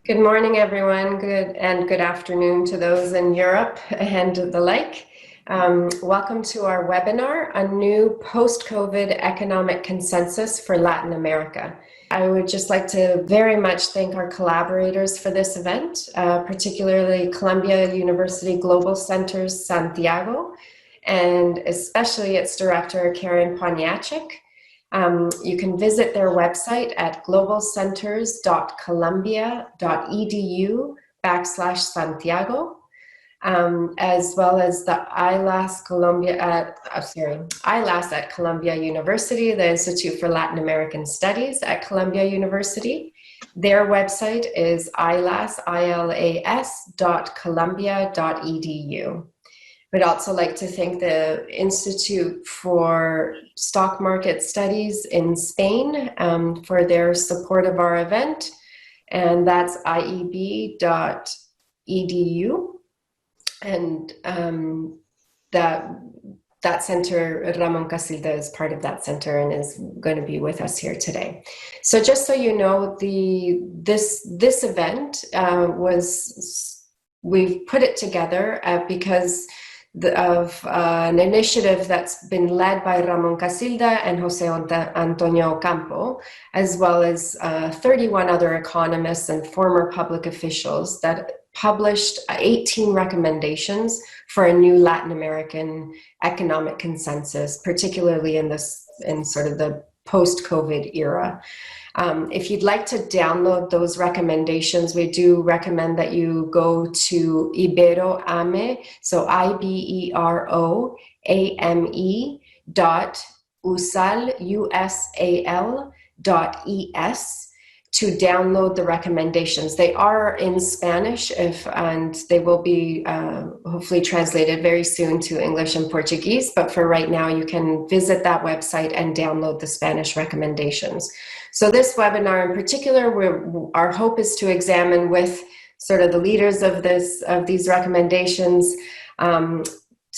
Good morning, everyone. Good afternoon to those in Europe and the like. Welcome to our webinar, A New Post-COVID Economic Consensus for Latin America. I would just like to very much thank our collaborators for this event, particularly Columbia University Global Centers Santiago, and especially its director, Karen Poniachik. You can visit their website at globalcenters.columbia.edu/Santiago, as well as the ILAS at Columbia University, the Institute for Latin American Studies at Columbia University. Their website is ilas.columbia.edu. We'd also like to thank the Institute for Stock Market Studies in Spain for their support of our event, and that's ieb.edu. And that center, Ramon Casilda is part of that center and is going to be with us here today. So just so you know, this event we've put it together because of an initiative that's been led by Ramon Casilda and Jose Antonio Ocampo, as well as 31 other economists and former public officials that published 18 recommendations for a new Latin American economic consensus, particularly in sort of the post-COVID era. If you'd like to download those recommendations, we do recommend that you go to Iberoame, so IBEROAME.USAL.ES to download the recommendations. They are in Spanish and they will be hopefully translated very soon to English and Portuguese, but for right now you can visit that website and download the Spanish recommendations. So this webinar in particular, our hope is to examine with sort of the leaders of these recommendations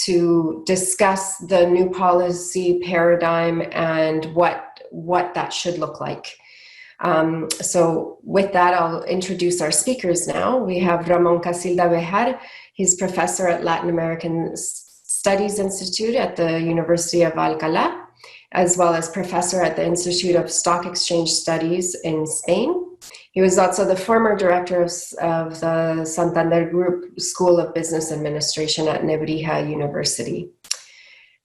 to discuss the new policy paradigm and what that should look like. So with that, I'll introduce our speakers now. We have Ramon Casilda Bejar. He's professor at Latin American Studies Institute at the University of Alcalá, as well as professor at the Institute of Stock Exchange Studies in Spain. He was also the former director of the Santander Group School of Business Administration at Nebrija University.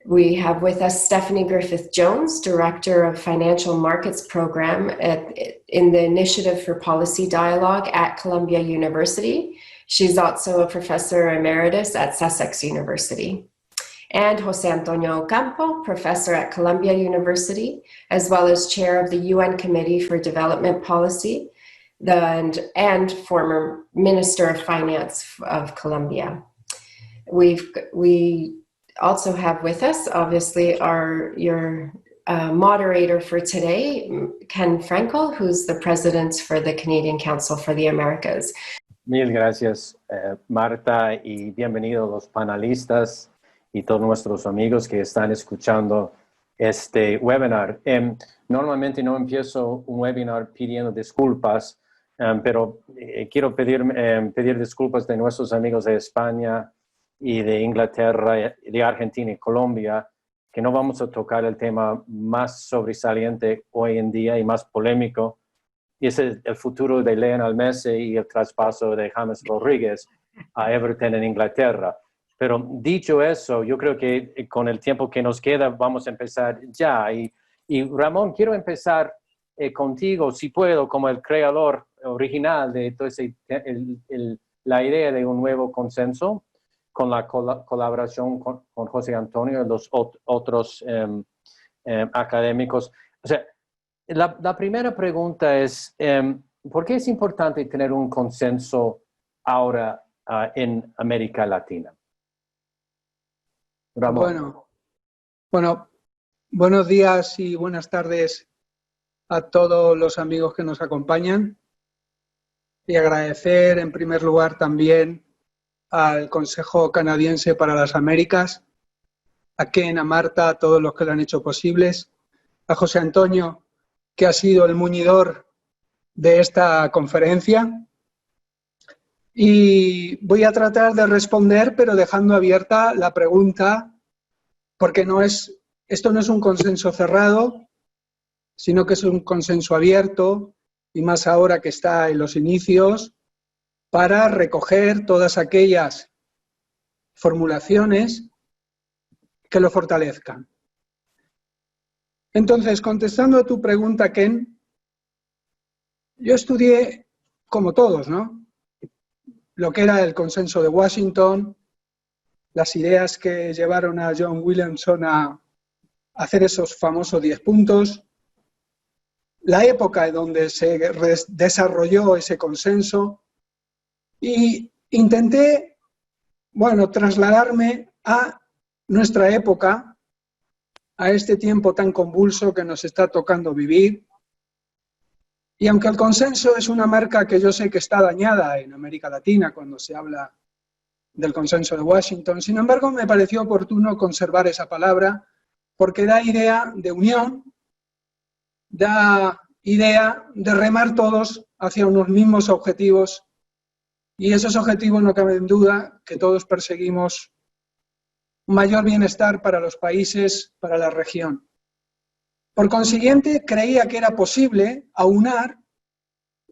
We have with us Stephanie Griffith-Jones, Director of Financial Markets Program in the Initiative for Policy Dialogue at Columbia University. She's also a Professor Emeritus at Sussex University. And Jose Antonio Ocampo, Professor at Columbia University, as well as Chair of the UN Committee for Development Policy and former Minister of Finance of Colombia. We also have with us, obviously, your moderator for today, Ken Frankel, who's the president for the Canadian Council for the Americas. Mil gracias, Marta, y bienvenidos los panelistas y todos nuestros amigos que están escuchando este webinar. Normalmente no empiezo un webinar pidiendo disculpas, pero quiero pedir disculpas de nuestros amigos de España y de Inglaterra, de Argentina y Colombia, que no vamos a tocar el tema más sobresaliente hoy en día y más polémico, y es el futuro de Lionel Messi y el traspaso de James Rodríguez a Everton en Inglaterra. Pero dicho eso, yo creo que con el tiempo que nos queda vamos a empezar ya. Y Ramón, quiero empezar contigo, si puedo, como el creador original de todo la idea de un nuevo consenso, con la colaboración con José Antonio y los otros académicos. O sea, la primera pregunta es, ¿por qué es importante tener un consenso ahora en América Latina? Ramón. Bueno, buenos días y buenas tardes a todos los amigos que nos acompañan y agradecer en primer lugar también al Consejo Canadiense para las Américas, a Ken, a Marta, a todos los que lo han hecho posibles, a José Antonio, que ha sido el muñidor de esta conferencia, Y voy a tratar de responder, pero dejando abierta la pregunta, porque esto no es un consenso cerrado, sino que es un consenso abierto, y más ahora que está en los inicios, para recoger todas aquellas formulaciones que lo fortalezcan. Entonces, contestando a tu pregunta, Ken, yo estudié, como todos, ¿no?, lo que era el consenso de Washington, las ideas que llevaron a John Williamson a hacer esos famosos 10 puntos, la época en donde se desarrolló ese consenso, y intenté, bueno, trasladarme a nuestra época, a este tiempo tan convulso que nos está tocando vivir. Y aunque el consenso es una marca que yo sé que está dañada en América Latina cuando se habla del consenso de Washington, sin embargo me pareció oportuno conservar esa palabra porque da idea de unión, da idea de remar todos hacia unos mismos objetivos, y esos objetivos no cabe en duda que todos perseguimos un mayor bienestar para los países, para la región. Por consiguiente, creía que era posible aunar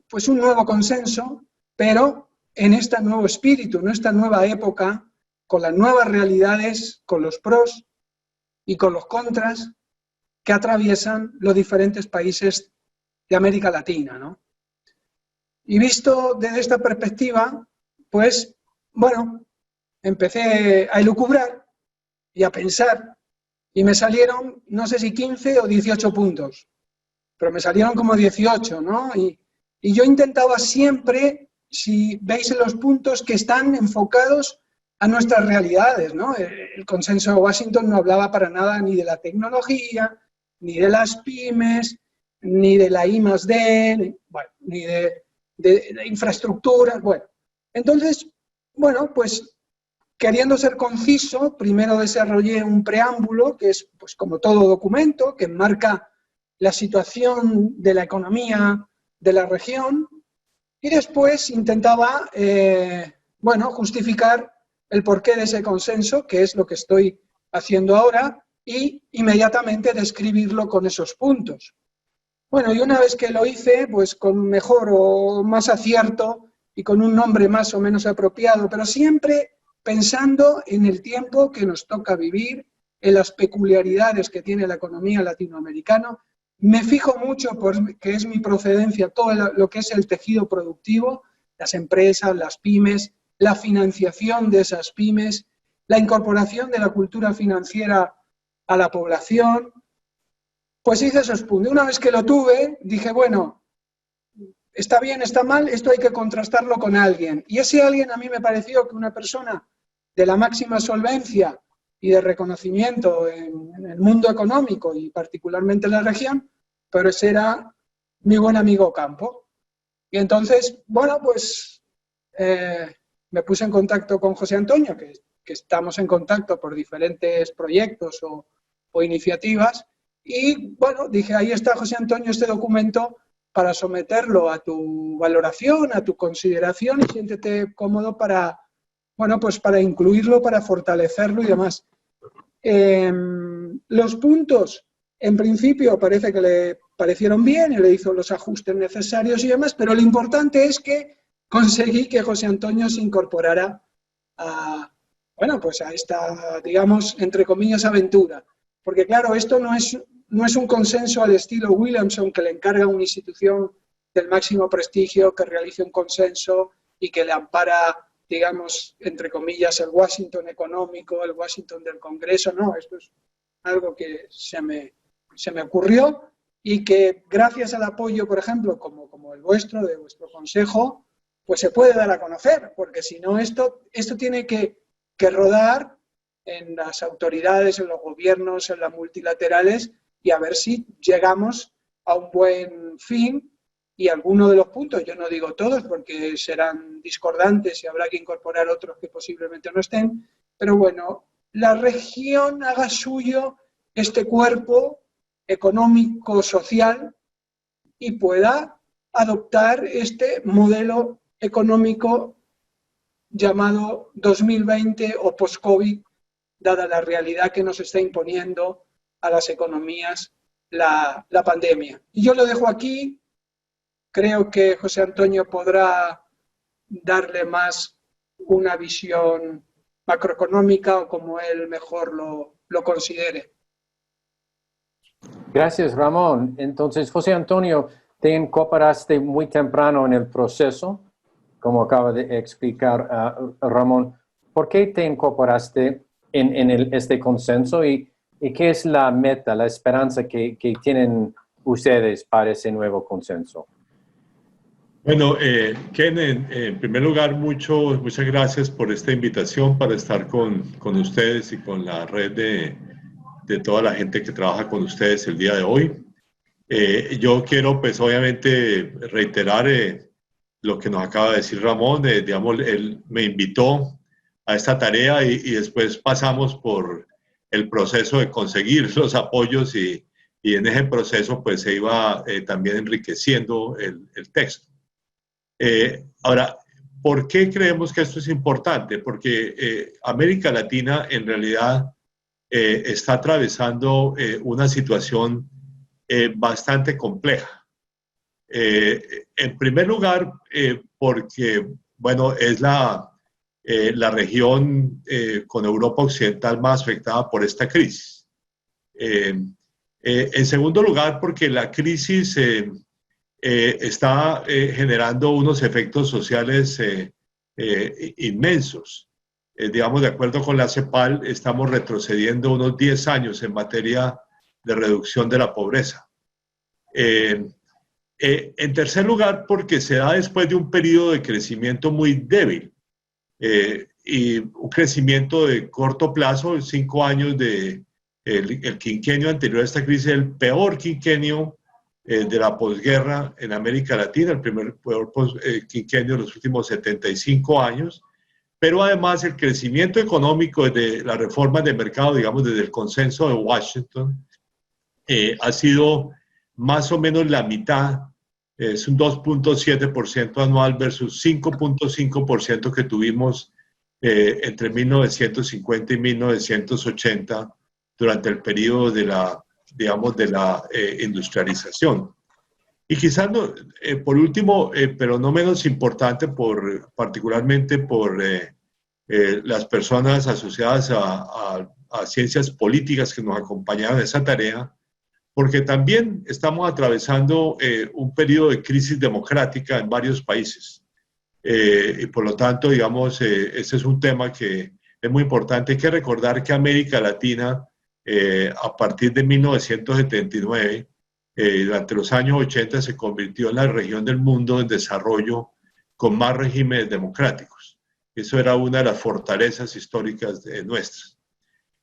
pues un nuevo consenso, pero en este nuevo espíritu, en esta nueva época, con las nuevas realidades, con los pros y con los contras que atraviesan los diferentes países de América Latina, ¿no? Y visto desde esta perspectiva, pues, bueno, empecé a elucubrar y a pensar, y me salieron, no sé si 15 o 18 puntos, pero me salieron como 18, ¿no? Y yo intentaba siempre, si veis en los puntos, que están enfocados a nuestras realidades, ¿no? El consenso de Washington no hablaba para nada ni de la tecnología, ni de las pymes, ni de la I+D, bueno, ni de infraestructuras, bueno. Entonces, bueno, pues queriendo ser conciso, primero desarrollé un preámbulo, que es, pues, como todo documento, que enmarca la situación de la economía de la región, y después intentaba, bueno, justificar el porqué de ese consenso, que es lo que estoy haciendo ahora, y inmediatamente describirlo con esos puntos. Bueno, y una vez que lo hice, pues con mejor o más acierto y con un nombre más o menos apropiado, pero siempre pensando en el tiempo que nos toca vivir, en las peculiaridades que tiene la economía latinoamericana. Me fijo mucho, porque es mi procedencia, todo lo que es el tejido productivo, las empresas, las pymes, la financiación de esas pymes, la incorporación de la cultura financiera a la población. Pues hice esos puntos. Una vez que lo tuve, dije, bueno, está bien, está mal, esto hay que contrastarlo con alguien. Y ese alguien a mí me pareció que una persona de la máxima solvencia y de reconocimiento en el mundo económico y particularmente en la región, pero ese era mi buen amigo Campo. Y entonces, bueno, pues me puse en contacto con José Antonio, que estamos en contacto por diferentes proyectos o iniciativas, y bueno, dije, ahí está, José Antonio, este documento para someterlo a tu valoración, a tu consideración, y siéntete cómodo para, bueno, pues para incluirlo, para fortalecerlo y demás. Los puntos, en principio, parece que le parecieron bien, y le hizo los ajustes necesarios y demás, pero lo importante es que conseguí que José Antonio se incorporara a, bueno, pues a esta, digamos, entre comillas, aventura. Porque claro, esto no es un consenso al estilo Williamson, que le encarga a una institución del máximo prestigio que realice un consenso y que le ampara, digamos, entre comillas, el Washington económico, el Washington del Congreso. No, esto es algo que se me ocurrió, y que gracias al apoyo, por ejemplo, como el vuestro, de vuestro consejo, pues se puede dar a conocer, porque si no, esto tiene que rodar en las autoridades, en los gobiernos, en las multilaterales, y a ver si llegamos a un buen fin. Y algunos de los puntos, yo no digo todos porque serán discordantes y habrá que incorporar otros que posiblemente no estén, pero bueno, la región haga suyo este cuerpo económico-social y pueda adoptar este modelo económico llamado 2020 o post-COVID, dada la realidad que nos está imponiendo a las economías la pandemia. Y yo lo dejo aquí. Creo que José Antonio podrá darle más una visión macroeconómica o como él mejor lo considere. Gracias, Ramón. Entonces, José Antonio, te incorporaste muy temprano en el proceso, como acaba de explicar Ramón. ¿Por qué te incorporaste en este consenso y qué es la meta, la esperanza que tienen ustedes para ese nuevo consenso? Bueno, Ken, en primer lugar, muchas gracias por esta invitación para estar con ustedes y con la red de toda la gente que trabaja con ustedes el día de hoy. Yo quiero, pues, obviamente, reiterar lo que nos acaba de decir Ramón. Digamos, él me invitó a esta tarea y después pasamos por el proceso de conseguir los apoyos y en ese proceso, pues, se iba también enriqueciendo el texto. Ahora, ¿por qué creemos que esto es importante? Porque América Latina en realidad está atravesando una situación bastante compleja. En primer lugar, porque, bueno, es la región con Europa Occidental más afectada por esta crisis. En segundo lugar, porque la crisis está generando unos efectos sociales inmensos. Digamos, de acuerdo con la CEPAL, estamos retrocediendo unos 10 años en materia de reducción de la pobreza. En tercer lugar, porque se da después de un periodo de crecimiento muy débil y un crecimiento de corto plazo, 5 años el quinquenio anterior a esta crisis, el peor quinquenio de la posguerra en América Latina, el peor quinquenio de los últimos 75 años, pero además el crecimiento económico desde la reforma de mercado, digamos desde el consenso de Washington, ha sido más o menos la mitad, es un 2.7% anual versus 5.5% que tuvimos entre 1950 y 1980 durante el periodo de la industrialización. Y quizás, por último, pero no menos importante, particularmente por las personas asociadas a ciencias políticas que nos acompañaron en esa tarea, porque también estamos atravesando un periodo de crisis democrática en varios países. Y por lo tanto, digamos, ese es un tema que es muy importante. Hay que recordar que América Latina, a partir de 1979, durante los años 80, se convirtió en la región del mundo en desarrollo con más regímenes democráticos. Eso era una de las fortalezas históricas nuestras.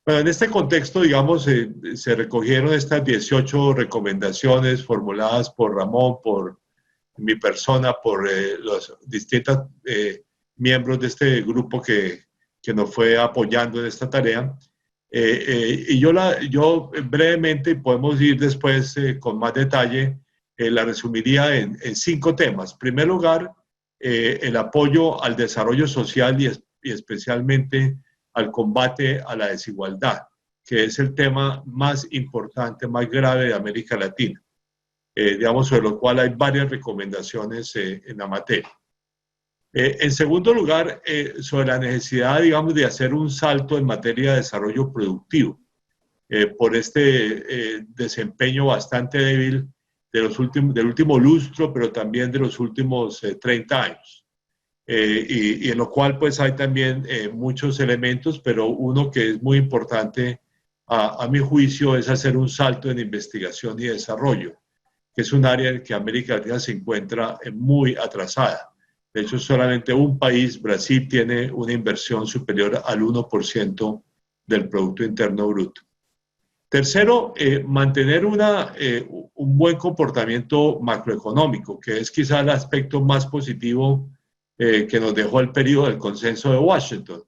Bueno, en este contexto, digamos, se recogieron estas 18 recomendaciones formuladas por Ramón, por mi persona, por los distintos miembros de este grupo que nos fue apoyando en esta tarea. Y yo brevemente, y podemos ir después con más detalle, la resumiría en 5 temas. En primer lugar, el apoyo al desarrollo social y especialmente al combate a la desigualdad, que es el tema más importante, más grave de América Latina, digamos, sobre lo cual hay varias recomendaciones en la materia. En segundo lugar, sobre la necesidad, digamos, de hacer un salto en materia de desarrollo productivo, por este desempeño bastante débil del último lustro, pero también de los últimos 30 años. Y en lo cual pues hay también muchos elementos, pero uno que es muy importante a mi juicio es hacer un salto en investigación y desarrollo, que es un área en que América Latina se encuentra muy atrasada. De hecho, solamente un país, Brasil, tiene una inversión superior al 1% del Producto Interno Bruto. Tercero, mantener un buen comportamiento macroeconómico, que es quizá el aspecto más positivo que nos dejó el periodo del consenso de Washington.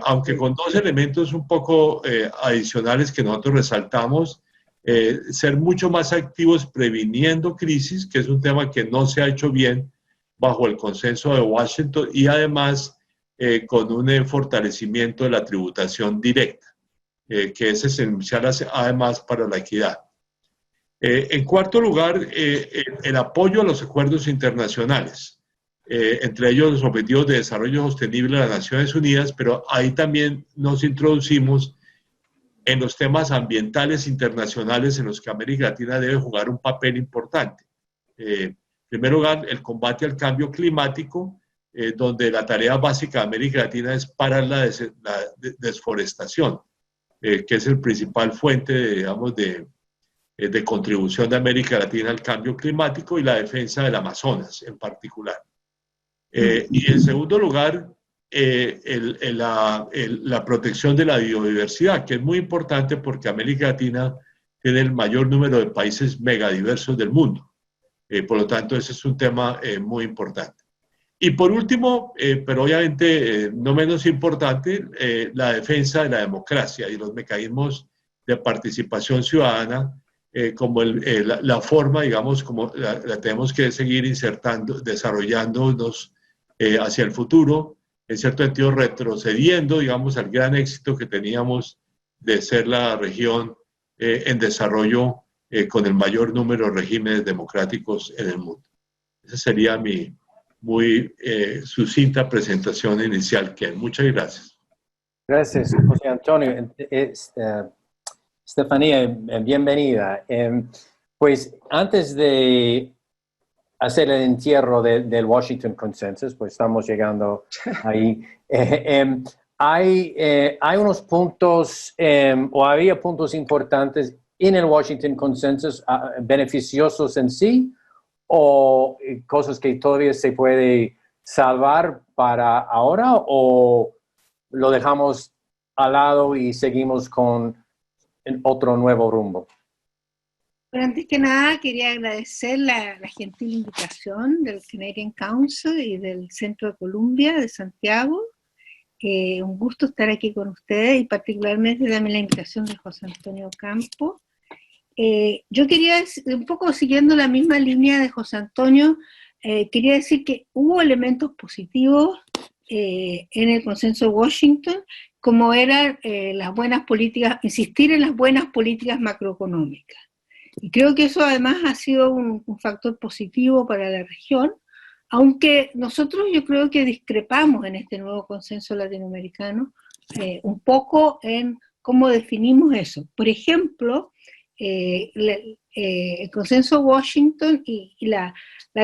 Aunque con 2 elementos un poco adicionales que nosotros resaltamos, ser mucho más activos previniendo crisis, que es un tema que no se ha hecho bien bajo el consenso de Washington, y además con un fortalecimiento de la tributación directa, que es esencial además para la equidad. En cuarto lugar, el apoyo a los acuerdos internacionales, entre ellos los Objetivos de Desarrollo Sostenible de las Naciones Unidas, pero ahí también nos introducimos en los temas ambientales internacionales en los que América Latina debe jugar un papel importante. En primer lugar, el combate al cambio climático, donde la tarea básica de América Latina es parar la desforestación, que es el principal fuente, digamos, de contribución de América Latina al cambio climático y la defensa del Amazonas en particular. Y en segundo lugar, la protección de la biodiversidad, que es muy importante porque América Latina tiene el mayor número de países megadiversos del mundo. Por lo tanto, ese es un tema muy importante. Y por último, pero obviamente no menos importante, la defensa de la democracia y los mecanismos de participación ciudadana, como la forma, digamos, como la tenemos que seguir insertando, desarrollándonos hacia el futuro, en cierto sentido retrocediendo, digamos, al gran éxito que teníamos de ser la región en desarrollo con el mayor número de regímenes democráticos en el mundo. Esa sería mi muy sucinta presentación inicial, Ken. Muchas gracias. Gracias, José Antonio. Estefanía, bienvenida. Pues antes de hacer el entierro del Washington Consensus, pues estamos llegando ahí. Hay unos puntos, o había puntos importantes en el Washington Consensus beneficiosos en sí, o cosas que todavía se puede salvar para ahora, o lo dejamos al lado y seguimos con otro nuevo rumbo. Pero antes que nada quería agradecer la gentil invitación del Canadian Council y del Centro de Columbia de Santiago. Un gusto estar aquí con ustedes y particularmente también la invitación de José Antonio Campo. Yo quería, un poco siguiendo la misma línea de José Antonio, quería decir que hubo elementos positivos en el consenso de Washington, como eran las buenas políticas, insistir en las buenas políticas macroeconómicas. Y creo que eso además ha sido un factor positivo para la región, aunque nosotros yo creo que discrepamos en este nuevo consenso latinoamericano un poco en cómo definimos eso. Por ejemplo, el consenso Washington y la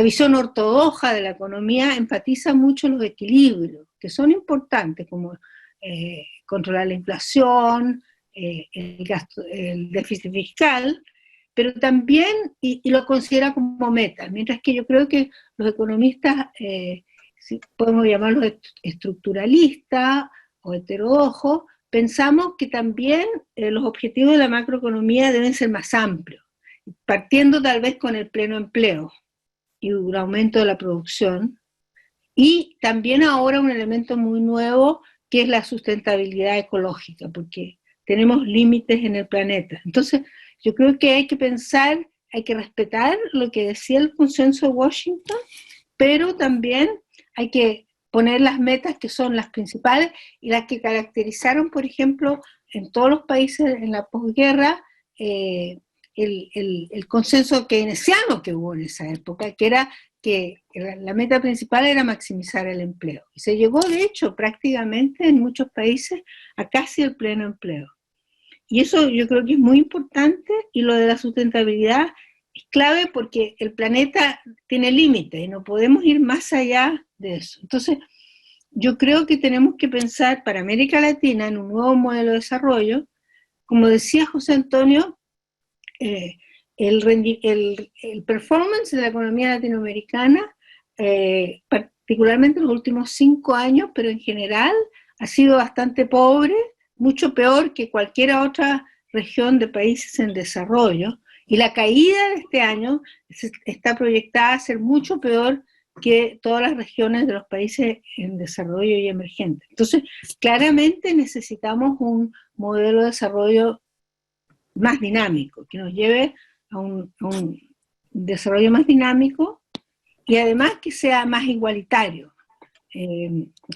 visión ortodoxa de la economía enfatiza mucho los equilibrios, que son importantes, como controlar la inflación, el déficit fiscal, pero también, y lo considera como meta, mientras que yo creo que los economistas, si podemos llamarlos estructuralistas o heterodoxos, pensamos que también los objetivos de la macroeconomía deben ser más amplios, partiendo tal vez con el pleno empleo y un aumento de la producción, y también ahora un elemento muy nuevo que es la sustentabilidad ecológica, porque tenemos límites en el planeta. Entonces, yo creo que hay que pensar, hay que respetar lo que decía el consenso de Washington, pero también hay que poner las metas que son las principales y las que caracterizaron, por ejemplo, en todos los países en la posguerra, el consenso keynesiano que hubo en esa época, que era que la meta principal era maximizar el empleo. Y se llegó, de hecho, prácticamente en muchos países a casi el pleno empleo. Y eso yo creo que es muy importante, y lo de la sustentabilidad es clave porque el planeta tiene límites y no podemos ir más allá de eso. Entonces, yo creo que tenemos que pensar para América Latina en un nuevo modelo de desarrollo. Como decía José Antonio, el performance de la economía latinoamericana, particularmente en los últimos 5 años, pero en general, ha sido bastante pobre, mucho peor que cualquier otra región de países en desarrollo, y la caída de este año está proyectada a ser mucho peor que todas las regiones de los países en desarrollo y emergentes. Entonces, claramente necesitamos un modelo de desarrollo más dinámico, que nos lleve a un desarrollo más dinámico y además que sea más igualitario.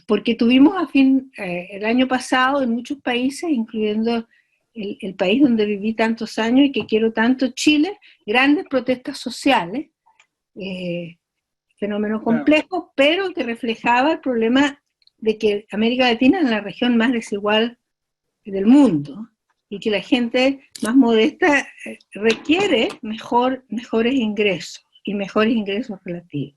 porque tuvimos el año pasado en muchos países, incluyendo el país donde viví tantos años y que quiero tanto, Chile, grandes protestas sociales, fenómeno complejo, pero que reflejaba el problema de que América Latina es la región más desigual del mundo y que la gente más modesta requiere mejores ingresos y mejores ingresos relativos.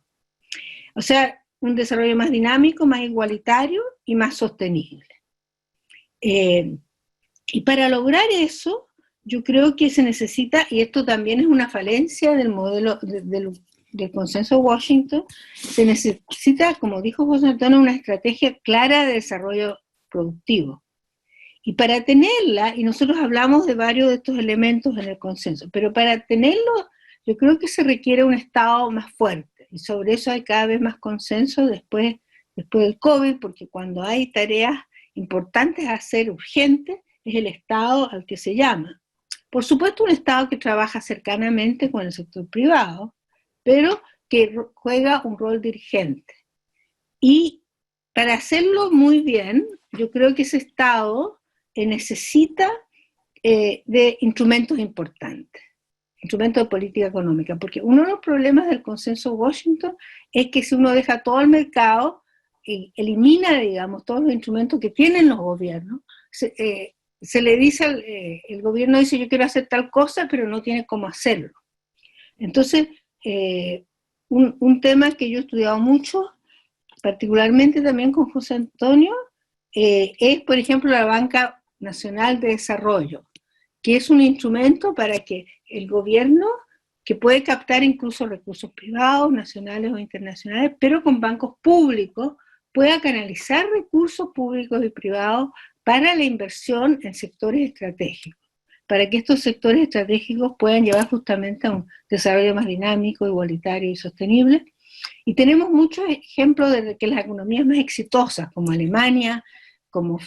O sea, un desarrollo más dinámico, más igualitario y más sostenible. Y para lograr eso, yo creo que se necesita, y esto también es una falencia del modelo del consenso de Washington, se necesita, como dijo José Antonio, una estrategia clara de desarrollo productivo. Y para tenerla, y nosotros hablamos de varios de estos elementos en el consenso, pero para tenerlo, yo creo que se requiere un Estado más fuerte, y sobre eso hay cada vez más consenso después del COVID, porque cuando hay tareas importantes a hacer urgentes, es el Estado al que se llama. Por supuesto, un Estado que trabaja cercanamente con el sector privado, pero que juega un rol dirigente. Y para hacerlo muy bien, yo creo que ese Estado necesita de instrumentos importantes, instrumentos de política económica, porque uno de los problemas del consenso Washington es que si uno deja todo el mercado y elimina, digamos, todos los instrumentos que tienen los gobiernos, se le dice, el gobierno dice yo quiero hacer tal cosa, pero no tiene cómo hacerlo. Entonces, un tema que yo he estudiado mucho, particularmente también con José Antonio, es, por ejemplo, la Banca Nacional de Desarrollo, que es un instrumento para que el gobierno, que puede captar incluso recursos privados, nacionales o internacionales, pero con bancos públicos, pueda canalizar recursos públicos y privados para la inversión en sectores estratégicos, para que estos sectores estratégicos puedan llevar justamente a un desarrollo más dinámico, igualitario y sostenible. Y tenemos muchos ejemplos de que las economías más exitosas, como Alemania, como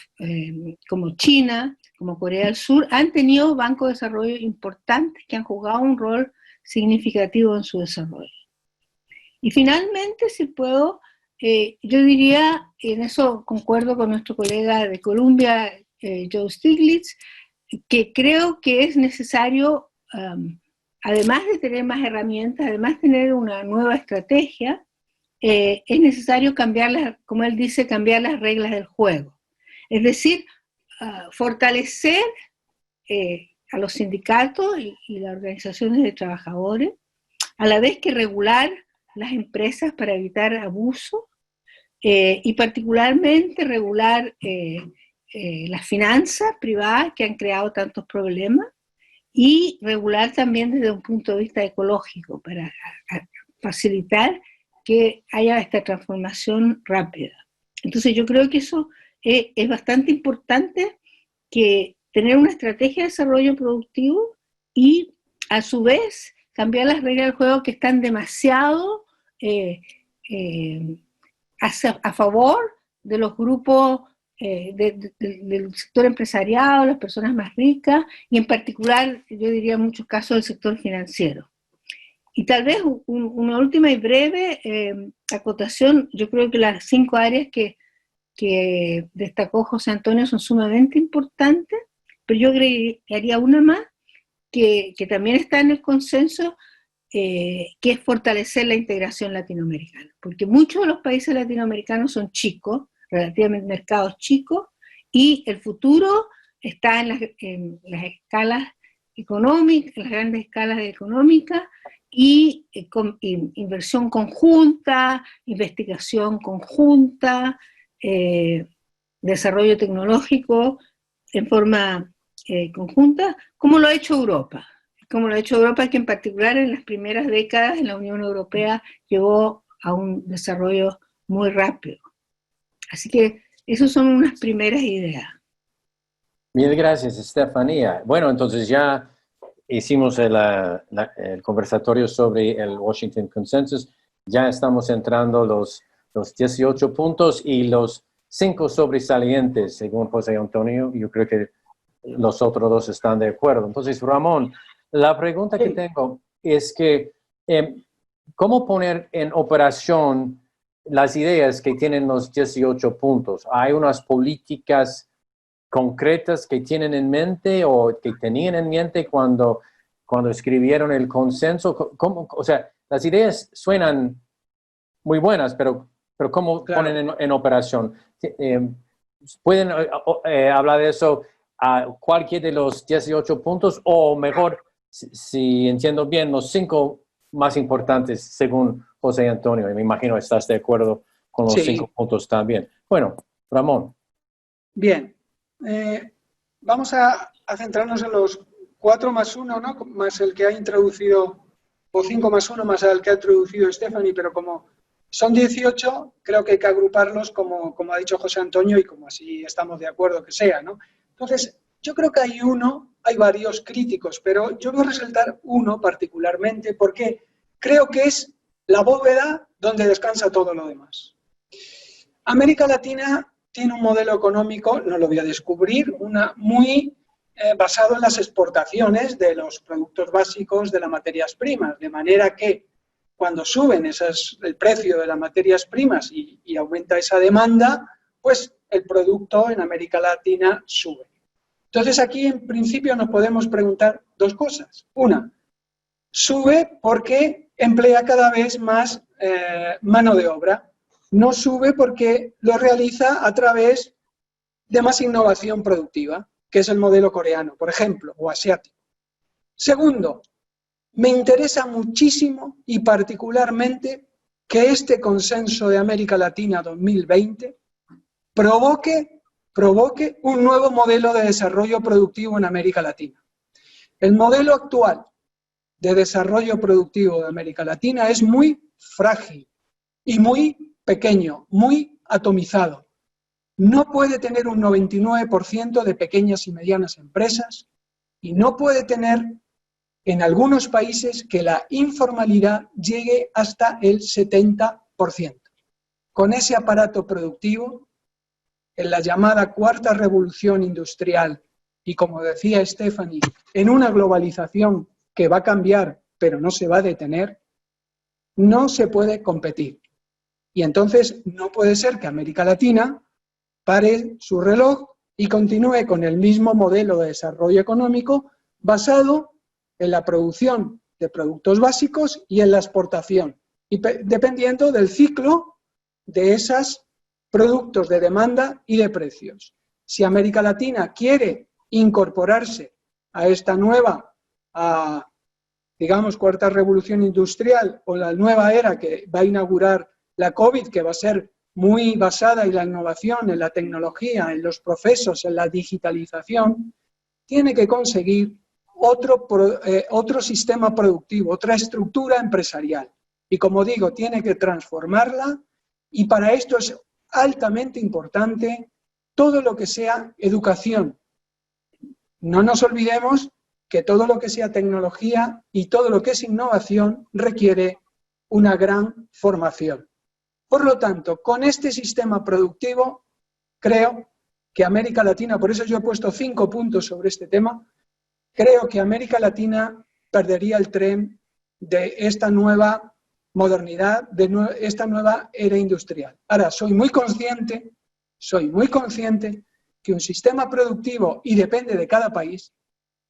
China, como Corea del Sur, han tenido bancos de desarrollo importantes que han jugado un rol significativo en su desarrollo. Y finalmente, si puedo, yo diría, y en eso concuerdo con nuestro colega de Columbia, Joe Stiglitz, que creo que es necesario, además de tener más herramientas, además de tener una nueva estrategia, es necesario cambiar, como él dice, cambiar las reglas del juego. Es decir, fortalecer a los sindicatos y las organizaciones de trabajadores, a la vez que regular las empresas para evitar abuso, y particularmente regular las finanzas privadas que han creado tantos problemas, y regular también desde un punto de vista ecológico para facilitar que haya esta transformación rápida. Entonces yo creo que eso es bastante importante, que tener una estrategia de desarrollo productivo y a su vez cambiar las reglas del juego que están demasiado a favor de los grupos del sector empresarial, las personas más ricas, y en particular, yo diría en muchos casos, del sector financiero. Y tal vez una última y breve acotación. Yo creo que las 5 áreas que destacó José Antonio son sumamente importantes, pero yo agregaría una más que también está en el consenso, que es fortalecer la integración latinoamericana, porque muchos de los países latinoamericanos son chicos, relativamente mercados chicos, y el futuro está en las escalas económicas, las grandes escalas económicas, y con inversión conjunta, investigación conjunta, desarrollo tecnológico en forma conjunta, como lo ha hecho Europa. Como lo ha hecho Europa, que en particular en las primeras décadas en la Unión Europea llegó a un desarrollo muy rápido. Así que esas son unas primeras ideas. Mil gracias, Estefanía. Bueno, entonces ya hicimos el conversatorio sobre el Washington Consensus. Ya estamos entrando los 18 puntos y los 5 sobresalientes, según José Antonio. Yo creo que los otros 2 están de acuerdo. Entonces, Ramón, la pregunta que tengo es que, ¿cómo poner en operación las ideas que tienen los 18 puntos? ¿Hay unas políticas concretas que tienen en mente o que tenían en mente cuando escribieron el consenso? ¿Cómo? O sea, las ideas suenan muy buenas, pero ¿cómo Claro. ponen en operación? ¿Pueden hablar de eso a cualquier de los 18 puntos o mejor, si entiendo bien, los 5 más importantes según José Antonio? Y me imagino estás de acuerdo con los Sí. 5 puntos también. Bueno, Ramón. Bien, vamos a centrarnos en los 4 más 1, ¿no? Más el que ha introducido, o 5 más 1 más el que ha introducido Stephanie, pero como son 18, creo que hay que agruparlos como ha dicho José Antonio y como así estamos de acuerdo que sea, ¿no? Entonces, yo creo que hay varios críticos, pero yo voy a resaltar uno particularmente porque creo que es la bóveda donde descansa todo lo demás. América Latina tiene un modelo económico, no lo voy a descubrir, muy basado en las exportaciones de los productos básicos de las materias primas, de manera que cuando suben el precio de las materias primas y aumenta esa demanda, pues el producto en América Latina sube. Entonces aquí en principio nos podemos preguntar 2 cosas. Una, sube porque emplea cada vez más mano de obra. No sube porque lo realiza a través de más innovación productiva, que es el modelo coreano, por ejemplo, o asiático. Segundo, me interesa muchísimo y particularmente que este consenso de América Latina 2020 provoque un nuevo modelo de desarrollo productivo en América Latina. El modelo actual de desarrollo productivo de América Latina es muy frágil y muy pequeño, muy atomizado. No puede tener un 99% de pequeñas y medianas empresas y no puede tener en algunos países que la informalidad llegue hasta el 70%. Con ese aparato productivo, en la llamada cuarta revolución industrial y, como decía Stephanie, en una globalización que va a cambiar pero no se va a detener, no se puede competir. Y entonces no puede ser que América Latina pare su reloj y continúe con el mismo modelo de desarrollo económico basado en la producción de productos básicos y en la exportación, y dependiendo del ciclo de esos productos de demanda y de precios. Si América Latina quiere incorporarse a esta nueva, digamos, cuarta revolución industrial o la nueva era que va a inaugurar la COVID, que va a ser muy basada en la innovación, en la tecnología, en los procesos, en la digitalización, tiene que conseguir otro sistema productivo, otra estructura empresarial. Y como digo, tiene que transformarla y para esto es altamente importante todo lo que sea educación. No nos olvidemos que todo lo que sea tecnología y todo lo que es innovación requiere una gran formación. Por lo tanto, con este sistema productivo, creo que América Latina, por eso yo he puesto 5 puntos sobre este tema, creo que América Latina perdería el tren de esta nueva modernidad, de esta nueva era industrial. Ahora, soy muy consciente que un sistema productivo, y depende de cada país,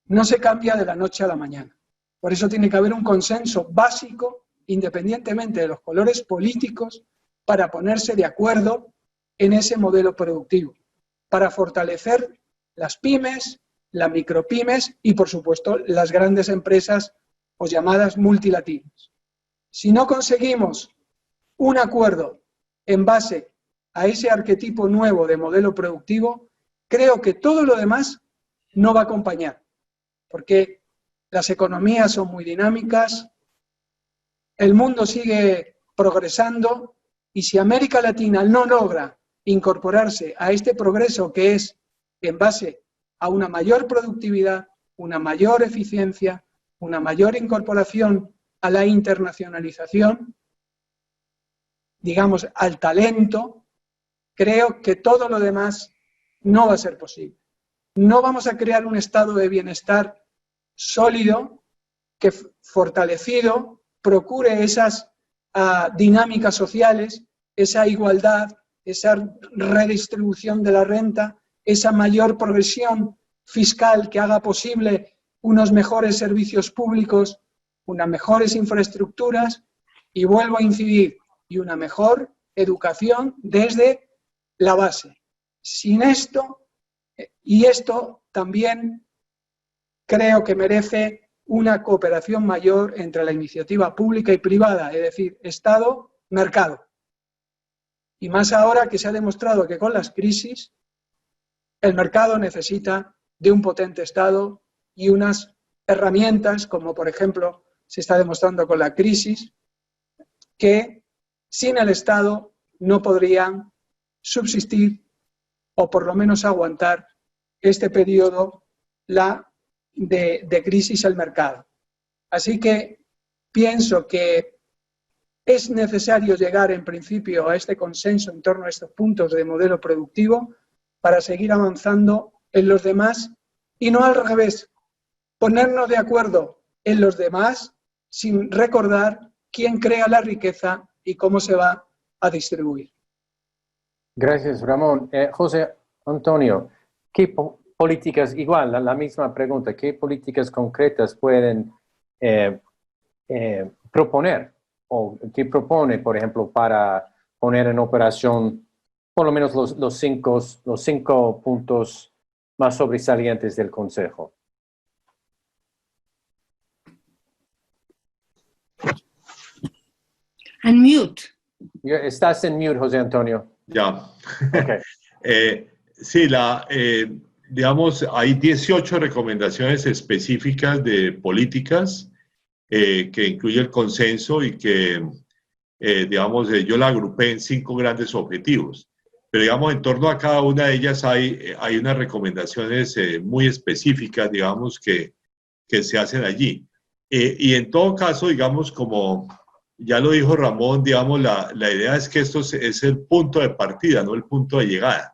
no se cambia de la noche a la mañana. Por eso tiene que haber un consenso básico, independientemente de los colores políticos, para ponerse de acuerdo en ese modelo productivo, para fortalecer las pymes, las micropymes y, por supuesto, las grandes empresas o llamadas multilatinas. Si no conseguimos un acuerdo en base a ese arquetipo nuevo de modelo productivo, creo que todo lo demás no va a acompañar, porque las economías son muy dinámicas, el mundo sigue progresando y si América Latina no logra incorporarse a este progreso que es en base a una mayor productividad, una mayor eficiencia, una mayor incorporación a la internacionalización, digamos, al talento, creo que todo lo demás no va a ser posible. No vamos a crear un estado de bienestar sólido, que fortalecido, procure esas dinámicas sociales esa igualdad, esa redistribución de la renta, esa mayor progresión fiscal que haga posible unos mejores servicios públicos, unas mejores infraestructuras y, vuelvo a incidir, y una mejor educación desde la base. Sin esto, y esto también creo que merece una cooperación mayor entre la iniciativa pública y privada, es decir, Estado-mercado. Y más ahora que se ha demostrado que con las crisis el mercado necesita de un potente Estado y unas herramientas, como por ejemplo se está demostrando con la crisis, que sin el Estado no podrían subsistir o por lo menos aguantar este periodo de crisis al mercado. Así que pienso que es necesario llegar en principio a este consenso en torno a estos puntos de modelo productivo para seguir avanzando en los demás y no al revés, ponernos de acuerdo en los demás sin recordar quién crea la riqueza y cómo se va a distribuir. Gracias, Ramón. José Antonio, ¿qué políticas, igual, la misma pregunta, qué políticas concretas pueden proponer o qué propone, por ejemplo, para poner en operación por lo menos los cinco puntos más sobresalientes del Consejo? Unmute. Estás en mute, José Antonio. Ya. Okay. Sí, digamos, hay 18 recomendaciones específicas de políticas que incluye el consenso y que, digamos, yo la agrupé en 5 grandes objetivos. Pero, digamos, en torno a cada una de ellas hay unas recomendaciones muy específicas, digamos, que se hacen allí. Y en todo caso, digamos, como ya lo dijo Ramón, digamos, la idea es que esto es el punto de partida, no el punto de llegada.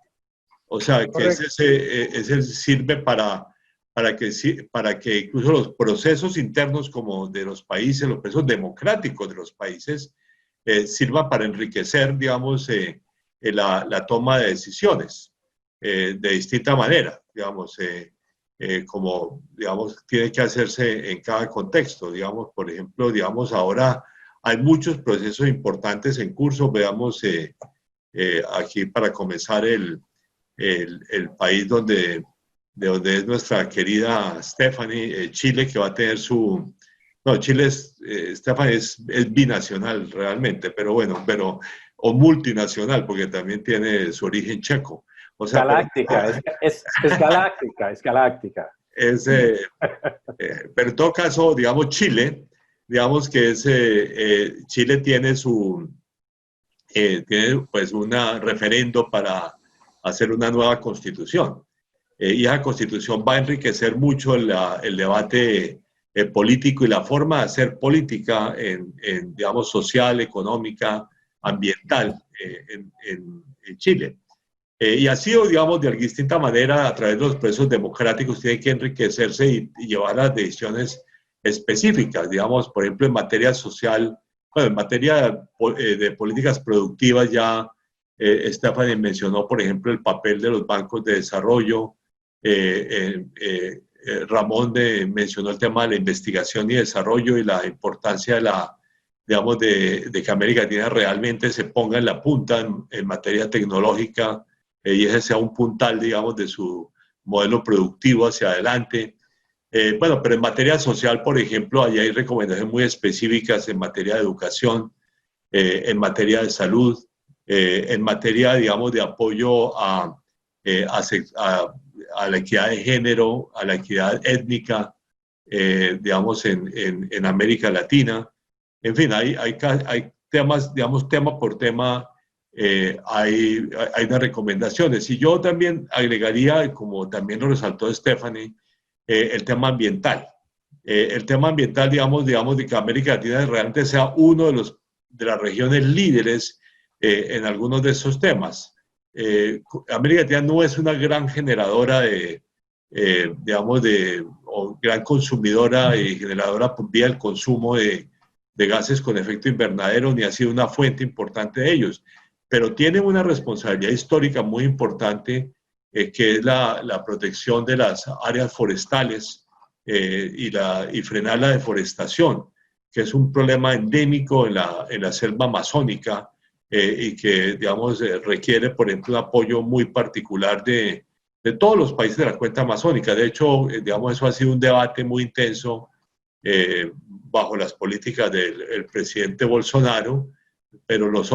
O sea, que ese sirve para que incluso los procesos internos como de los países, los procesos democráticos de los países, sirvan para enriquecer, digamos, la toma de decisiones de distinta manera, digamos, como, digamos, tiene que hacerse en cada contexto. Digamos, por ejemplo, digamos, ahora hay muchos procesos importantes en curso. Veamos aquí para comenzar el país de donde es nuestra querida Stephanie, Chile, que va a tener su... No, Chile Stephanie es binacional realmente, pero bueno, o multinacional, porque también tiene su origen checo. O sea, galáctica, es galáctica, es galáctica. Pero en todo caso, digamos, Chile, digamos que Chile tiene tiene pues un referendo para hacer una nueva constitución. Y esa constitución va a enriquecer mucho el debate político y la forma de hacer política digamos, social, económica, ambiental en Chile. Y ha sido, digamos, de distinta manera, a través de los procesos democráticos, tiene que enriquecerse y llevar las decisiones específicas, digamos, por ejemplo, en materia social, bueno, en materia de políticas productivas ya Stephanie mencionó, por ejemplo, el papel de los bancos de desarrollo. Ramón mencionó el tema de la investigación y desarrollo y la importancia digamos, de que América Latina realmente se ponga en la punta en materia tecnológica y ese sea un puntal, digamos, de su modelo productivo hacia adelante. Bueno, pero en materia social, por ejemplo, allá hay recomendaciones muy específicas en materia de educación, en materia de salud, en materia, digamos, de apoyo a la equidad de género, a la equidad étnica, digamos, en América Latina. En fin, hay temas, digamos, tema por tema, hay unas recomendaciones. Y yo también agregaría, como también lo resaltó Stephanie, el tema ambiental. El tema ambiental, digamos, de que América Latina realmente sea uno de las regiones líderes en algunos de esos temas. América Latina no es una gran generadora digamos, o gran consumidora y generadora por vía del consumo de gases con efecto invernadero, ni ha sido una fuente importante de ellos. pero tienen una responsabilidad histórica muy importante, que es la protección de las áreas forestales y frenar la deforestación, que es un problema endémico en la selva amazónica y que, digamos, requiere, por ejemplo, un apoyo muy particular de todos los países de la cuenca amazónica. De hecho, digamos, eso ha sido un debate muy intenso bajo las políticas del presidente Bolsonaro, pero los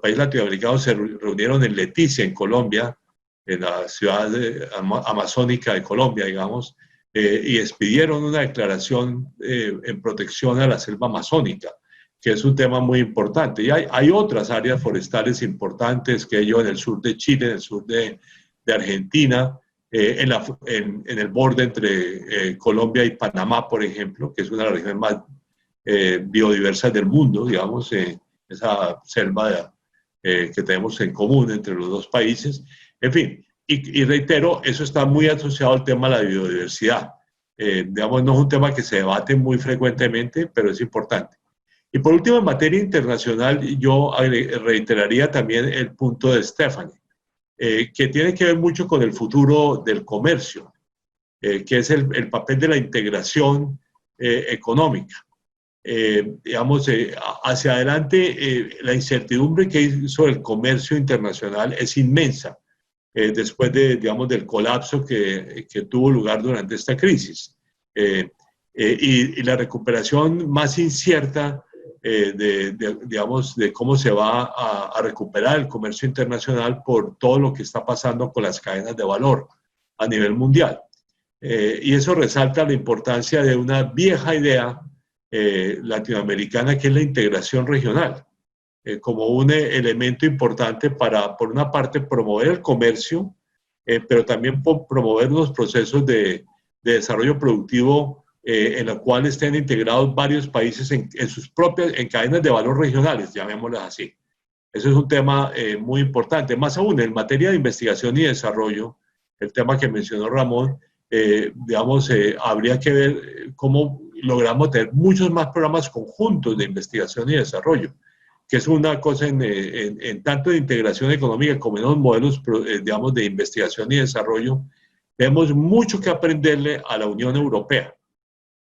países latinoamericanos se reunieron en Leticia, en Colombia, en la ciudad amazónica de Colombia, digamos, y expidieron una declaración en protección a la selva amazónica, que es un tema muy importante. Y hay otras áreas forestales importantes, que yo en el sur de Chile, en el sur de Argentina, en el borde entre Colombia y Panamá, por ejemplo, que es una de las regiones más biodiversas del mundo, digamos, esa selva que tenemos en común entre los dos países. En fin, y reitero, eso está muy asociado al tema de la biodiversidad. Digamos, no es un tema que se debate muy frecuentemente, pero es importante. Y por último, en materia internacional, yo reiteraría también el punto de Stephanie, que tiene que ver mucho con el futuro del comercio, que es el papel de la integración económica. Digamos, hacia adelante, la incertidumbre que hay sobre el comercio internacional es inmensa, después digamos, del colapso que tuvo lugar durante esta crisis. Y la recuperación más incierta digamos, de cómo se va a recuperar el comercio internacional por todo lo que está pasando con las cadenas de valor a nivel mundial. Y eso resalta la importancia de una vieja idea latinoamericana, que es la integración regional, como un elemento importante para, por una parte, promover el comercio, pero también promover unos procesos de desarrollo productivo en la cual estén integrados varios países en sus propias, en cadenas de valor regionales, llamémoslas así. Eso es un tema muy importante. Más aún, en materia de investigación y desarrollo, el tema que mencionó Ramón, digamos, habría que ver cómo logramos tener muchos más programas conjuntos de investigación y desarrollo, que es una cosa en tanto de integración económica como en los modelos, digamos, de investigación y desarrollo. Tenemos mucho que aprenderle a la Unión Europea.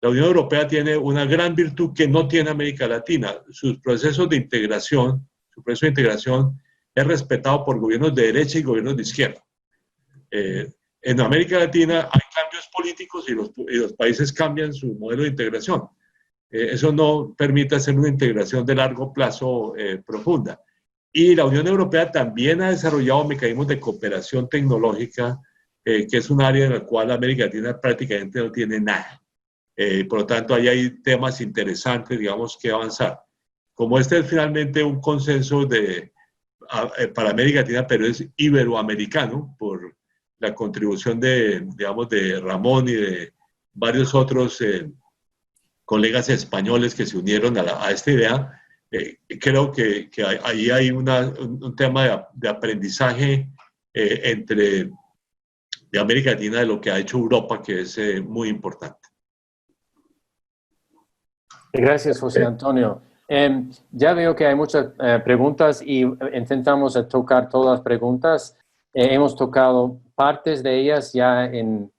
La Unión Europea tiene una gran virtud que no tiene América Latina. Sus procesos de integración, su proceso de integración es respetado por gobiernos de derecha y gobiernos de izquierda. En América Latina hay cambios políticos y los países cambian su modelo de integración. Eso no permite hacer una integración de largo plazo profunda. Y la Unión Europea también ha desarrollado mecanismos de cooperación tecnológica, que es un área en la cual América Latina prácticamente no tiene nada. Por lo tanto, ahí hay temas interesantes, digamos, que avanzar. Como este es finalmente un consenso para América Latina, pero es iberoamericano, por la contribución digamos, de Ramón y de varios otros colegas españoles que se unieron a esta idea, creo que ahí hay un tema de aprendizaje de América Latina, de lo que ha hecho Europa, que es muy importante. Gracias, José Antonio. Ya veo que hay muchas preguntas y intentamos tocar todas las preguntas. Hemos tocado partes de ellas ya en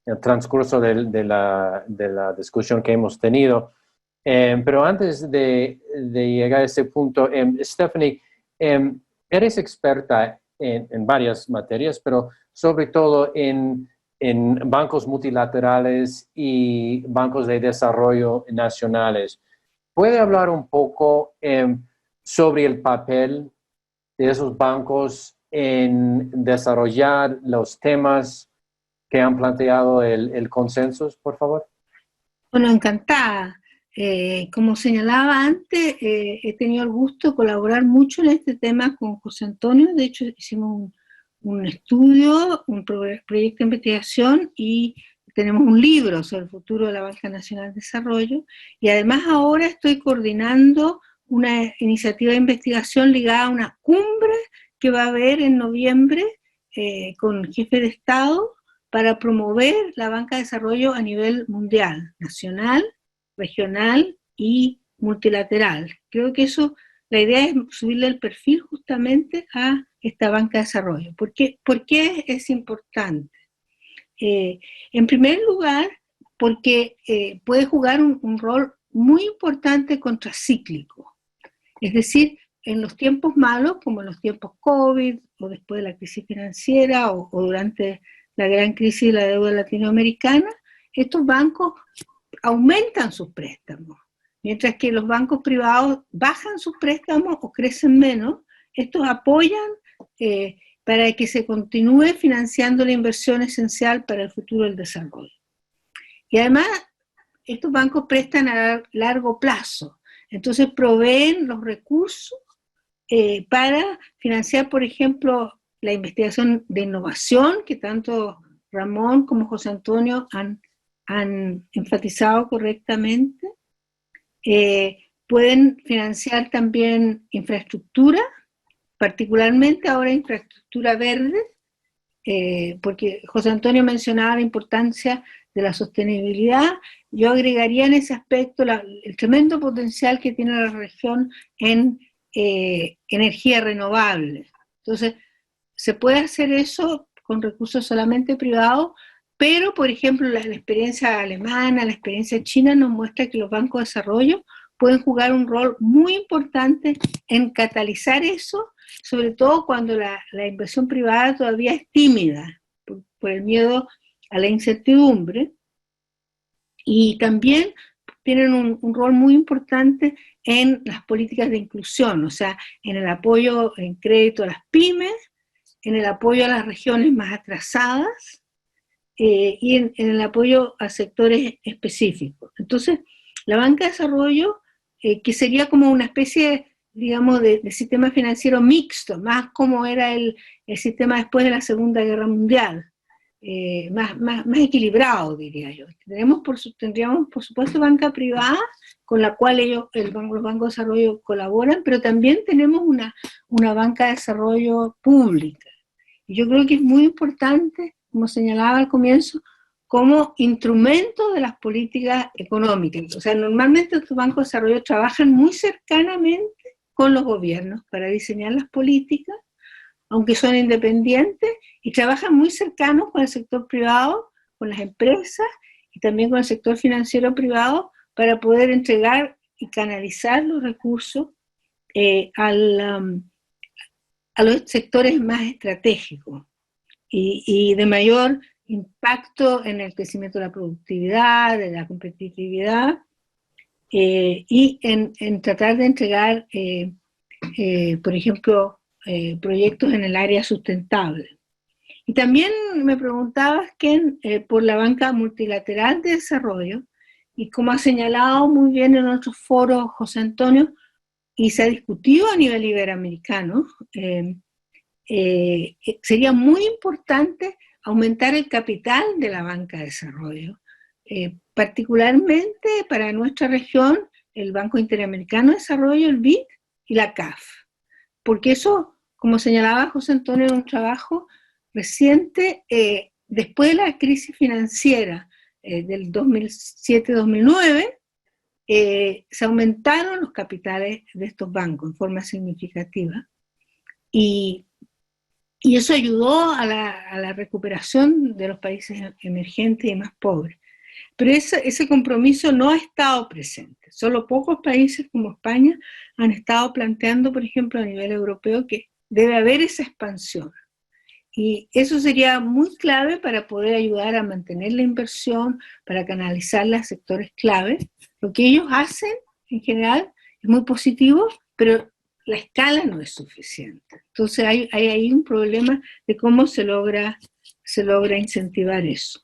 el transcurso de la discusión que hemos tenido. Pero antes de llegar a ese punto, Stephanie, eres experta en varias materias, pero sobre todo en bancos multilaterales y bancos de desarrollo nacionales. ¿Puede hablar un poco sobre el papel de esos bancos en desarrollar los temas que han planteado el consenso, por favor? Bueno, encantada. Como señalaba antes, he tenido el gusto de colaborar mucho en este tema con José Antonio. De hecho, hicimos un estudio, un proyecto de investigación y tenemos un libro sobre el futuro de la Banca Nacional de Desarrollo. Y además ahora estoy coordinando una iniciativa de investigación ligada a una cumbre que va a haber en noviembre con jefe de Estado para promover la banca de desarrollo a nivel mundial, nacional, regional y multilateral. Creo que eso la idea es subirle el perfil justamente a esta banca de desarrollo. ¿Por qué es importante? En primer lugar, porque puede jugar un rol muy importante contracíclico. Es decir, en los tiempos malos, como en los tiempos COVID, o después de la crisis financiera, o durante la gran crisis de la deuda latinoamericana, estos bancos aumentan sus préstamos. Mientras que los bancos privados bajan sus préstamos o crecen menos, estos apoyan para que se continúe financiando la inversión esencial para el futuro del desarrollo. Y además, estos bancos prestan a largo plazo, entonces proveen los recursos para financiar, por ejemplo, la investigación de innovación, que tanto Ramón como José Antonio han enfatizado correctamente. Pueden financiar también infraestructura, particularmente ahora infraestructura verde, porque José Antonio mencionaba la importancia de la sostenibilidad. Yo agregaría en ese aspecto el tremendo potencial que tiene la región en energía renovable. Entonces, se puede hacer eso con recursos solamente privados, pero, por ejemplo, la experiencia alemana, la experiencia china nos muestra que los bancos de desarrollo pueden jugar un rol muy importante en catalizar eso, sobre todo cuando la inversión privada todavía es tímida, por el miedo a la incertidumbre, y también tienen un rol muy importante en las políticas de inclusión, o sea, en el apoyo en crédito a las pymes, en el apoyo a las regiones más atrasadas, y en el apoyo a sectores específicos. Entonces, la banca de desarrollo, que sería como una especie, digamos, de sistema financiero mixto, más como era el sistema después de la Segunda Guerra Mundial, más equilibrado, diría yo. Tendríamos, por supuesto, banca privada, con la cual los bancos de desarrollo colaboran, pero también tenemos una banca de desarrollo pública. Y yo creo que es muy importante, como señalaba al comienzo, como instrumento de las políticas económicas. O sea, normalmente estos bancos de desarrollo trabajan muy cercanamente con los gobiernos para diseñar las políticas, aunque son independientes, y trabajan muy cercanos con el sector privado, con las empresas, y también con el sector financiero privado, para poder entregar y canalizar los recursos a los sectores más estratégicos y de mayor impacto en el crecimiento de la productividad, de la competitividad, y en tratar de entregar, por ejemplo, proyectos en el área sustentable. Y también me preguntabas, Ken, por la banca multilateral de desarrollo, y como ha señalado muy bien en otros foros José Antonio, y se ha discutido a nivel iberoamericano, sería muy importante aumentar el capital de la banca de desarrollo, particularmente para nuestra región, el Banco Interamericano de Desarrollo, el BID, y la CAF, porque eso, como señalaba José Antonio, en un trabajo reciente, después de la crisis financiera del 2007-2009, se aumentaron los capitales de estos bancos en forma significativa, y eso ayudó a la recuperación de los países emergentes y más pobres. Pero ese compromiso no ha estado presente. Solo pocos países como España han estado planteando, por ejemplo, a nivel europeo, que debe haber esa expansión. Y eso sería muy clave para poder ayudar a mantener la inversión, para canalizarla a sectores clave. Lo que ellos hacen, en general, es muy positivo, pero la escala no es suficiente. Entonces hay ahí un problema de cómo se logra incentivar eso.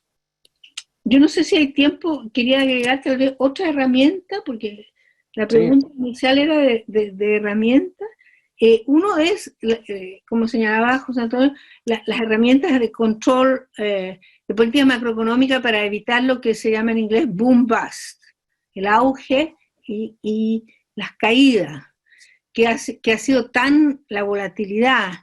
Yo no sé si hay tiempo, quería agregar tal vez otra herramienta, porque la pregunta inicial era de herramientas. Uno es, como señalaba José Antonio, las herramientas de control de política macroeconómica para evitar lo que se llama en inglés boom bust, el auge y las caídas, que ha sido tan la volatilidad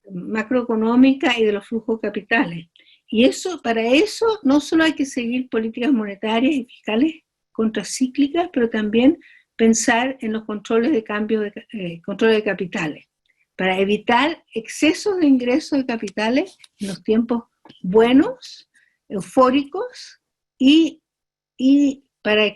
macroeconómica y de los flujos capitales. Y para eso no solo hay que seguir políticas monetarias y fiscales contracíclicas, pero también pensar en los controles de cambio, control de capitales, para evitar excesos de ingresos de capitales en los tiempos buenos, eufóricos, y para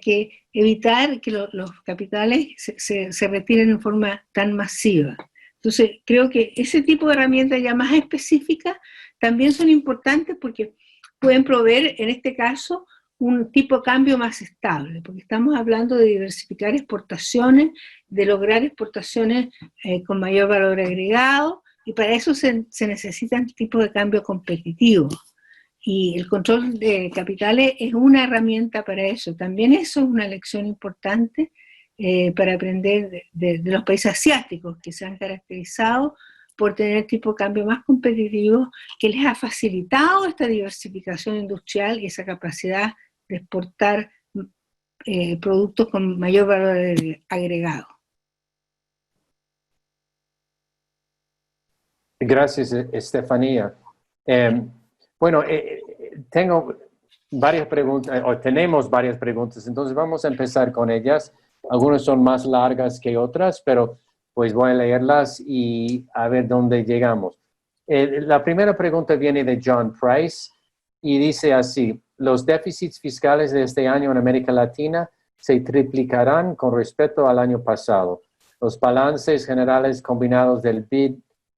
evitar que los capitales se retiren en forma tan masiva. Entonces, creo que ese tipo de herramientas ya más específicas también son importantes porque pueden proveer, en este caso, un tipo de cambio más estable, porque estamos hablando de diversificar exportaciones, de lograr exportaciones con mayor valor agregado, y para eso se necesitan tipos de cambio competitivos. Y el control de capitales es una herramienta para eso. También eso es una lección importante para aprender de los países asiáticos, que se han caracterizado por tener tipo de cambio más competitivos, que les ha facilitado esta diversificación industrial y esa capacidad de exportar productos con mayor valor agregado. Gracias, Estefanía. Bueno, tengo varias preguntas, o tenemos varias preguntas, entonces vamos a empezar con ellas. Algunas son más largas que otras, pero pues voy a leerlas y a ver dónde llegamos. La primera pregunta viene de John Price y dice así: los déficits fiscales de este año en América Latina se triplicarán con respecto al año pasado. Los balances generales combinados del BID,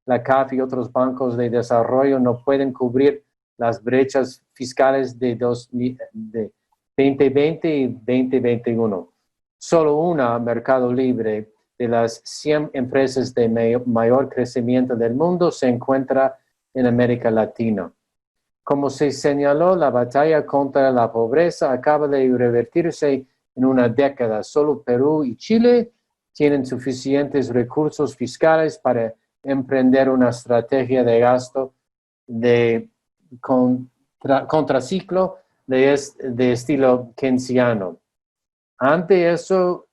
la CAF y otros bancos de desarrollo no pueden cubrir las brechas fiscales de 2020 y 2021. Solo una, Mercado Libre, de las 100 empresas de mayor crecimiento del mundo, se encuentra en América Latina. Como se señaló, la batalla contra la pobreza acaba de revertirse en una década. Solo Perú y Chile tienen suficientes recursos fiscales para emprender una estrategia de gasto de contraciclo de estilo keynesiano. Ante eso,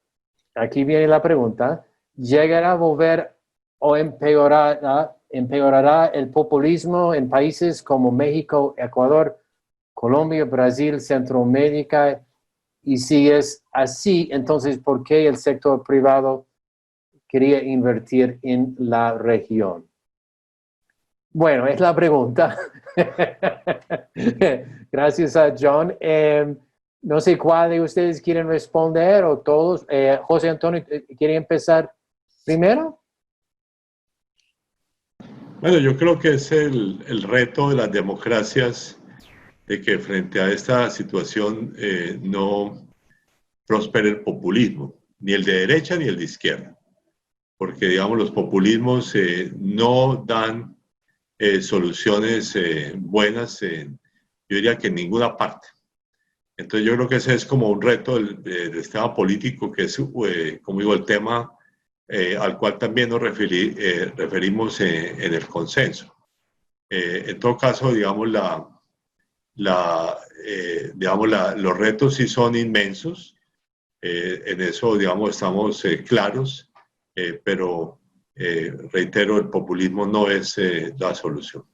aquí viene la pregunta: ¿llegará a volver o empeorará el populismo en países como México, Ecuador, Colombia, Brasil, Centroamérica? Y si es así, entonces, ¿por qué el sector privado quería invertir en la región? Bueno, es la pregunta. Gracias a John. No sé cuál de ustedes quieren responder o todos. José Antonio, ¿quiere empezar primero? Bueno, yo creo que es el reto de las democracias, de que frente a esta situación no prospere el populismo, ni el de derecha ni el de izquierda, porque digamos los populismos no dan soluciones buenas, yo diría que en ninguna parte. Entonces yo creo que ese es como un reto del sistema político, que es, como digo, el tema al cual también nos referimos en el consenso. En todo caso, digamos, los retos sí son inmensos, en eso, digamos, estamos claros, pero reitero, el populismo no es la solución.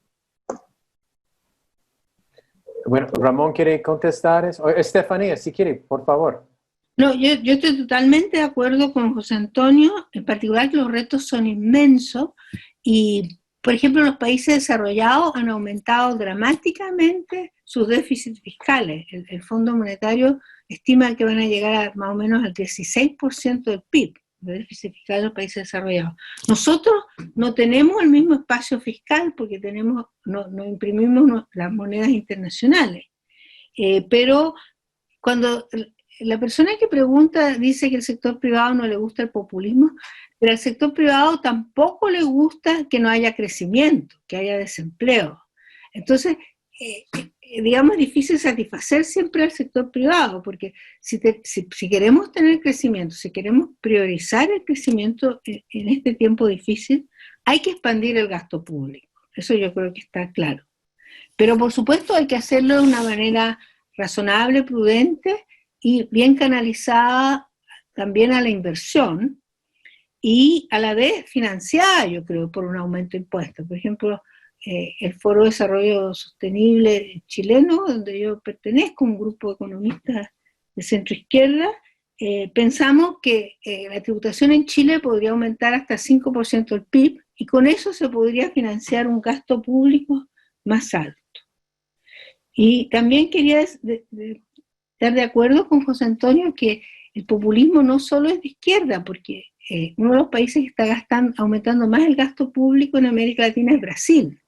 Bueno, Ramón quiere contestar eso. Estefanía, si quiere, por favor. No, yo estoy totalmente de acuerdo con José Antonio, en particular que los retos son inmensos y, por ejemplo, los países desarrollados han aumentado dramáticamente sus déficits fiscales. El Fondo Monetario estima que van a llegar a más o menos al 16% del PIB, de déficit fiscal de los países desarrollados. Nosotros no tenemos el mismo espacio fiscal porque no imprimimos las monedas internacionales, pero cuando la persona que pregunta dice que el sector privado no le gusta el populismo, pero al sector privado tampoco le gusta que no haya crecimiento, que haya desempleo. Entonces, digamos, es difícil satisfacer siempre al sector privado, porque si queremos tener crecimiento, si queremos priorizar el crecimiento en este tiempo difícil, hay que expandir el gasto público. Eso yo creo que está claro. Pero por supuesto hay que hacerlo de una manera razonable, prudente y bien canalizada también a la inversión y a la vez financiada, yo creo, por un aumento de impuestos. Por ejemplo, el Foro de Desarrollo Sostenible chileno, donde yo pertenezco, un grupo de economistas de centro izquierda, pensamos que la tributación en Chile podría aumentar hasta 5% del PIB y con eso se podría financiar un gasto público más alto. Y también quería estar de acuerdo con José Antonio que el populismo no solo es de izquierda, porque uno de los países que está aumentando más el gasto público en América Latina es Brasil.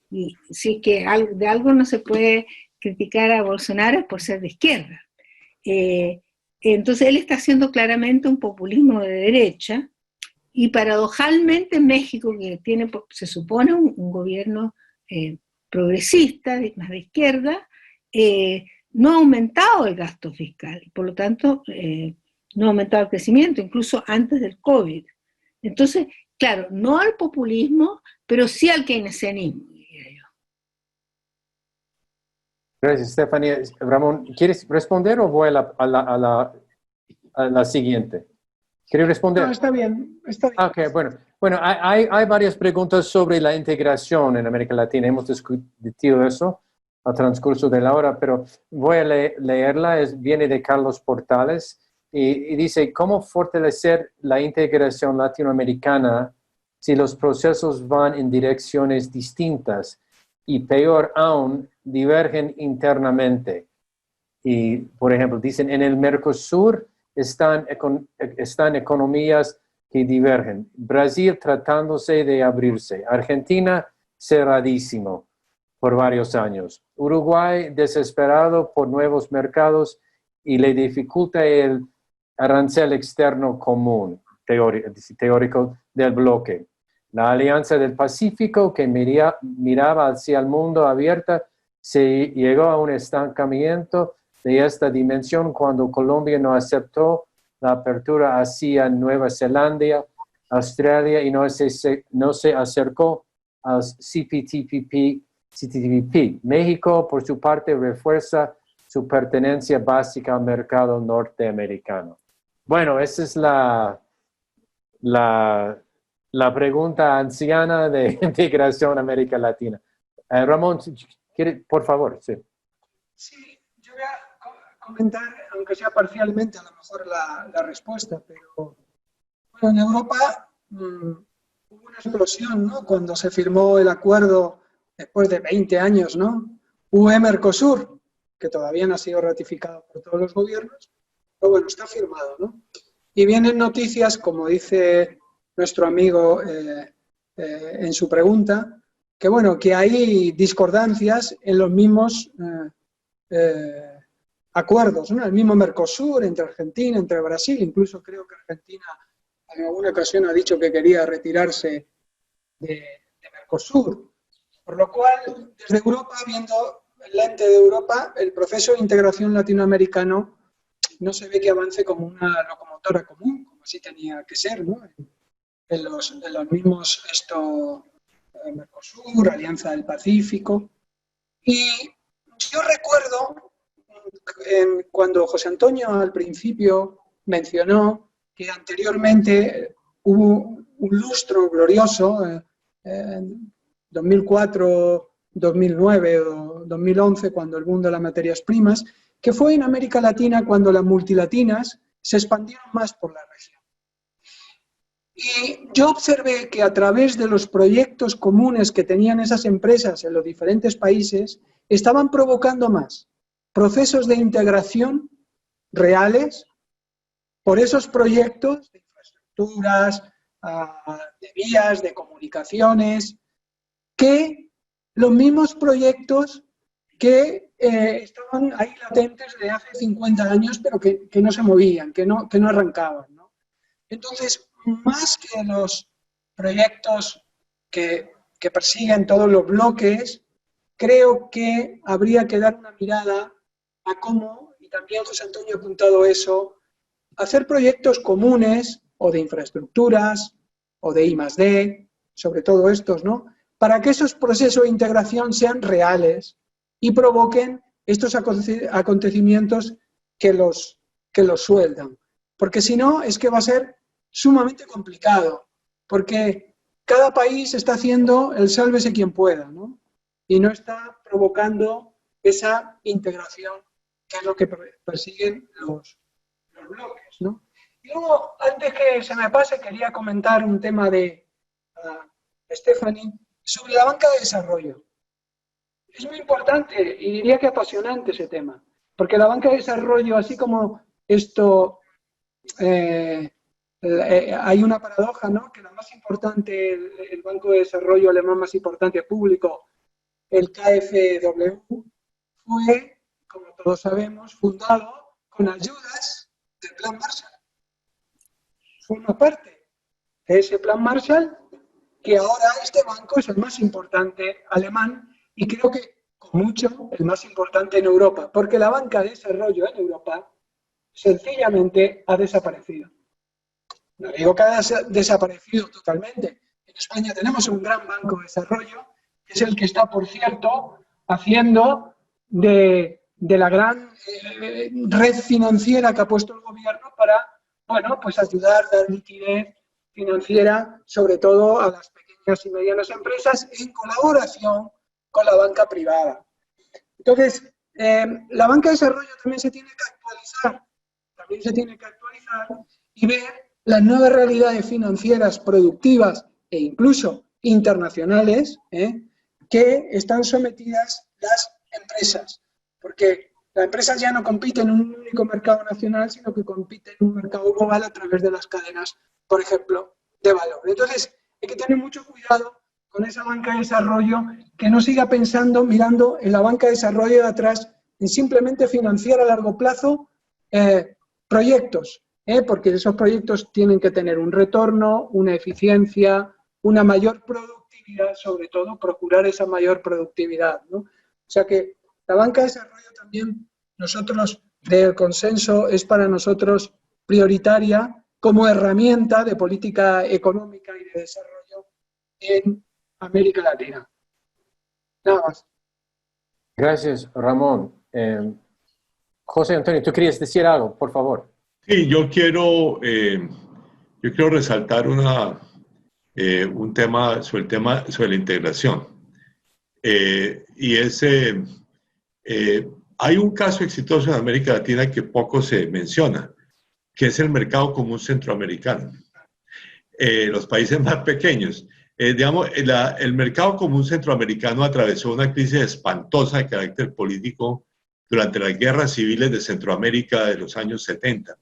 Y sí que de algo no se puede criticar a Bolsonaro por ser de izquierda. Entonces él está haciendo claramente un populismo de derecha, y paradojalmente México, que tiene, se supone, un gobierno progresista, más de izquierda, no ha aumentado el gasto fiscal, y por lo tanto no ha aumentado el crecimiento, incluso antes del COVID. Entonces, claro, no al populismo, pero sí al keynesianismo, diría yo. Gracias, Estefanía. Ramón, ¿quieres responder o voy a la siguiente? ¿Quieres responder? No, está bien, está bien. Ok, bueno. Bueno, hay varias preguntas sobre la integración en América Latina. Hemos discutido eso al transcurso de la hora, pero voy a leerla. Viene de Carlos Portales y dice, ¿cómo fortalecer la integración latinoamericana si los procesos van en direcciones distintas y, peor aún, divergen internamente? Y, por ejemplo, dicen, en el Mercosur están economías que divergen. Brasil tratándose de abrirse. Argentina cerradísimo por varios años. Uruguay desesperado por nuevos mercados y le dificulta el arancel externo común teórico del bloque. La Alianza del Pacífico, que miraba hacia el mundo abierta, se llegó a un estancamiento de esta dimensión cuando Colombia no aceptó la apertura hacia Nueva Zelanda, Australia y no se acercó al CPTPP. México, por su parte, refuerza su pertenencia básica al mercado norteamericano. Bueno, esa es la pregunta anciana de integración América Latina. Ramón, por favor. Sí. Sí, yo voy a comentar, aunque sea parcialmente, a lo mejor la respuesta, pero bueno, en Europa hubo una explosión, ¿no? Cuando se firmó el acuerdo después de 20 años, ¿no? UE-Mercosur, que todavía no ha sido ratificado por todos los gobiernos, pero bueno, está firmado, ¿no? Y vienen noticias, como dice nuestro amigo en su pregunta, que bueno, que hay discordancias en los mismos acuerdos, ¿no? El mismo Mercosur entre Argentina, entre Brasil, incluso creo que Argentina en alguna ocasión ha dicho que quería retirarse de Mercosur. Por lo cual, desde Europa, viendo el lente de Europa, el proceso de integración latinoamericano no se ve que avance como una locomotora común, como así tenía que ser, ¿no? En los mismos Mercosur, Alianza del Pacífico. Y yo recuerdo cuando José Antonio al principio mencionó que anteriormente hubo un lustro glorioso, 2004, 2009 o 2011, cuando el boom de las materias primas, que fue en América Latina cuando las multilatinas se expandieron más por la región. Y yo observé que a través de los proyectos comunes que tenían esas empresas en los diferentes países, estaban provocando más procesos de integración reales por esos proyectos de infraestructuras, de vías, de comunicaciones, que los mismos proyectos que estaban ahí latentes de hace 50 años, pero que no se movían, que no arrancaban, ¿no? Entonces, más que los proyectos que persiguen todos los bloques, creo que habría que dar una mirada a cómo, y también José Antonio ha apuntado eso, hacer proyectos comunes o de infraestructuras o de I+D, sobre todo estos, ¿no? Para que esos procesos de integración sean reales y provoquen estos acontecimientos que los sueldan. Porque si no, es que va a ser sumamente complicado, porque cada país está haciendo el sálvese quien pueda, ¿no? Y no está provocando esa integración, que es lo que persiguen los por bloques, ¿no? Y luego, antes que se me pase, quería comentar un tema de Stephanie sobre la banca de desarrollo. Es muy importante y diría que apasionante ese tema, porque la banca de desarrollo, así como esto, hay una paradoja, ¿no? Que la más importante, el banco de desarrollo alemán más importante público, el KfW, fue, como todos sabemos, fundado con ayudas del Plan Marshall. Forma parte de ese Plan Marshall, que ahora este banco es el más importante alemán y creo que con mucho el más importante en Europa, porque la banca de desarrollo en Europa sencillamente ha desaparecido. No digo que ha desaparecido totalmente. En España tenemos un gran banco de desarrollo, que es el que está, por cierto, haciendo de la gran red financiera que ha puesto el gobierno para, bueno, pues ayudar, dar liquidez financiera, sobre todo a las pequeñas y medianas empresas, en colaboración con la banca privada. Entonces, la banca de desarrollo también se tiene que actualizar y ver las nuevas realidades financieras productivas e incluso internacionales que están sometidas las empresas. Porque las empresas ya no compiten en un único mercado nacional, sino que compiten en un mercado global a través de las cadenas, por ejemplo, de valor. Entonces, hay que tener mucho cuidado con esa banca de desarrollo, que no siga pensando, mirando en la banca de desarrollo de atrás, en simplemente financiar a largo plazo proyectos, porque esos proyectos tienen que tener un retorno, una eficiencia, una mayor productividad, sobre todo procurar esa mayor productividad, ¿no? O sea que la banca de desarrollo también, nosotros, del consenso, es para nosotros prioritaria como herramienta de política económica y de desarrollo en América Latina. Nada más. Gracias, Ramón. José Antonio, ¿tú querías decir algo, por favor? Sí, yo quiero resaltar un tema sobre la integración. Hay un caso exitoso en América Latina que poco se menciona, que es el mercado común centroamericano. Los países más pequeños. El mercado común centroamericano atravesó una crisis espantosa de carácter político durante las guerras civiles de Centroamérica de los años 70.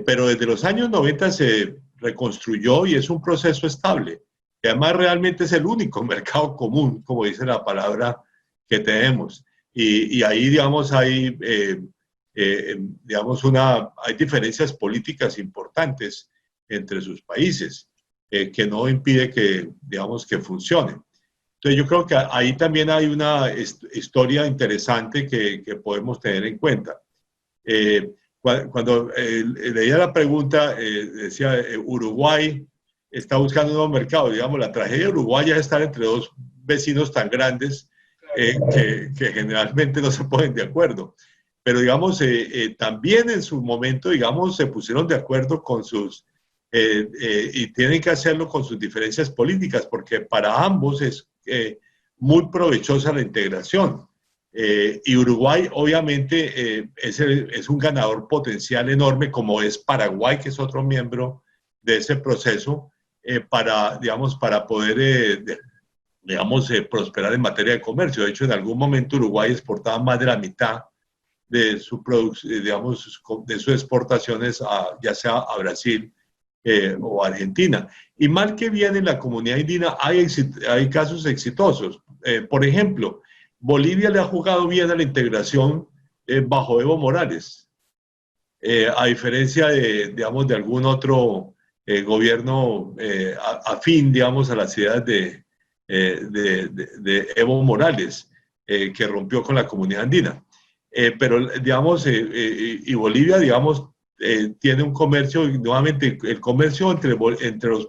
Pero desde los años 90 se reconstruyó y es un proceso estable. Y además realmente es el único mercado común, como dice la palabra, que tenemos. Y ahí, digamos, hay diferencias políticas importantes entre sus países, que no impide que funcione. Entonces yo creo que ahí también hay una historia interesante que podemos tener en cuenta. Cuando leía la pregunta, decía Uruguay está buscando un nuevo mercado. Digamos, la tragedia de Uruguay es estar entre dos vecinos tan grandes que generalmente no se ponen de acuerdo. Pero, digamos, también en su momento, digamos, se pusieron de acuerdo con sus, y tienen que hacerlo con sus diferencias políticas, porque para ambos es muy provechosa la integración. Y Uruguay, obviamente, es un ganador potencial enorme, como es Paraguay, que es otro miembro de ese proceso, para poder, prosperar en materia de comercio. De hecho, en algún momento Uruguay exportaba más de la mitad de sus exportaciones, ya sea a Brasil o Argentina. Y mal que bien en la comunidad indígena hay casos exitosos. Por ejemplo, Bolivia le ha jugado bien a la integración bajo Evo Morales, a diferencia de algún otro gobierno afín, digamos, a las ideas de Evo Morales, que rompió con la comunidad andina. Pero, digamos, y Bolivia, digamos, tiene un comercio, nuevamente, el comercio entre los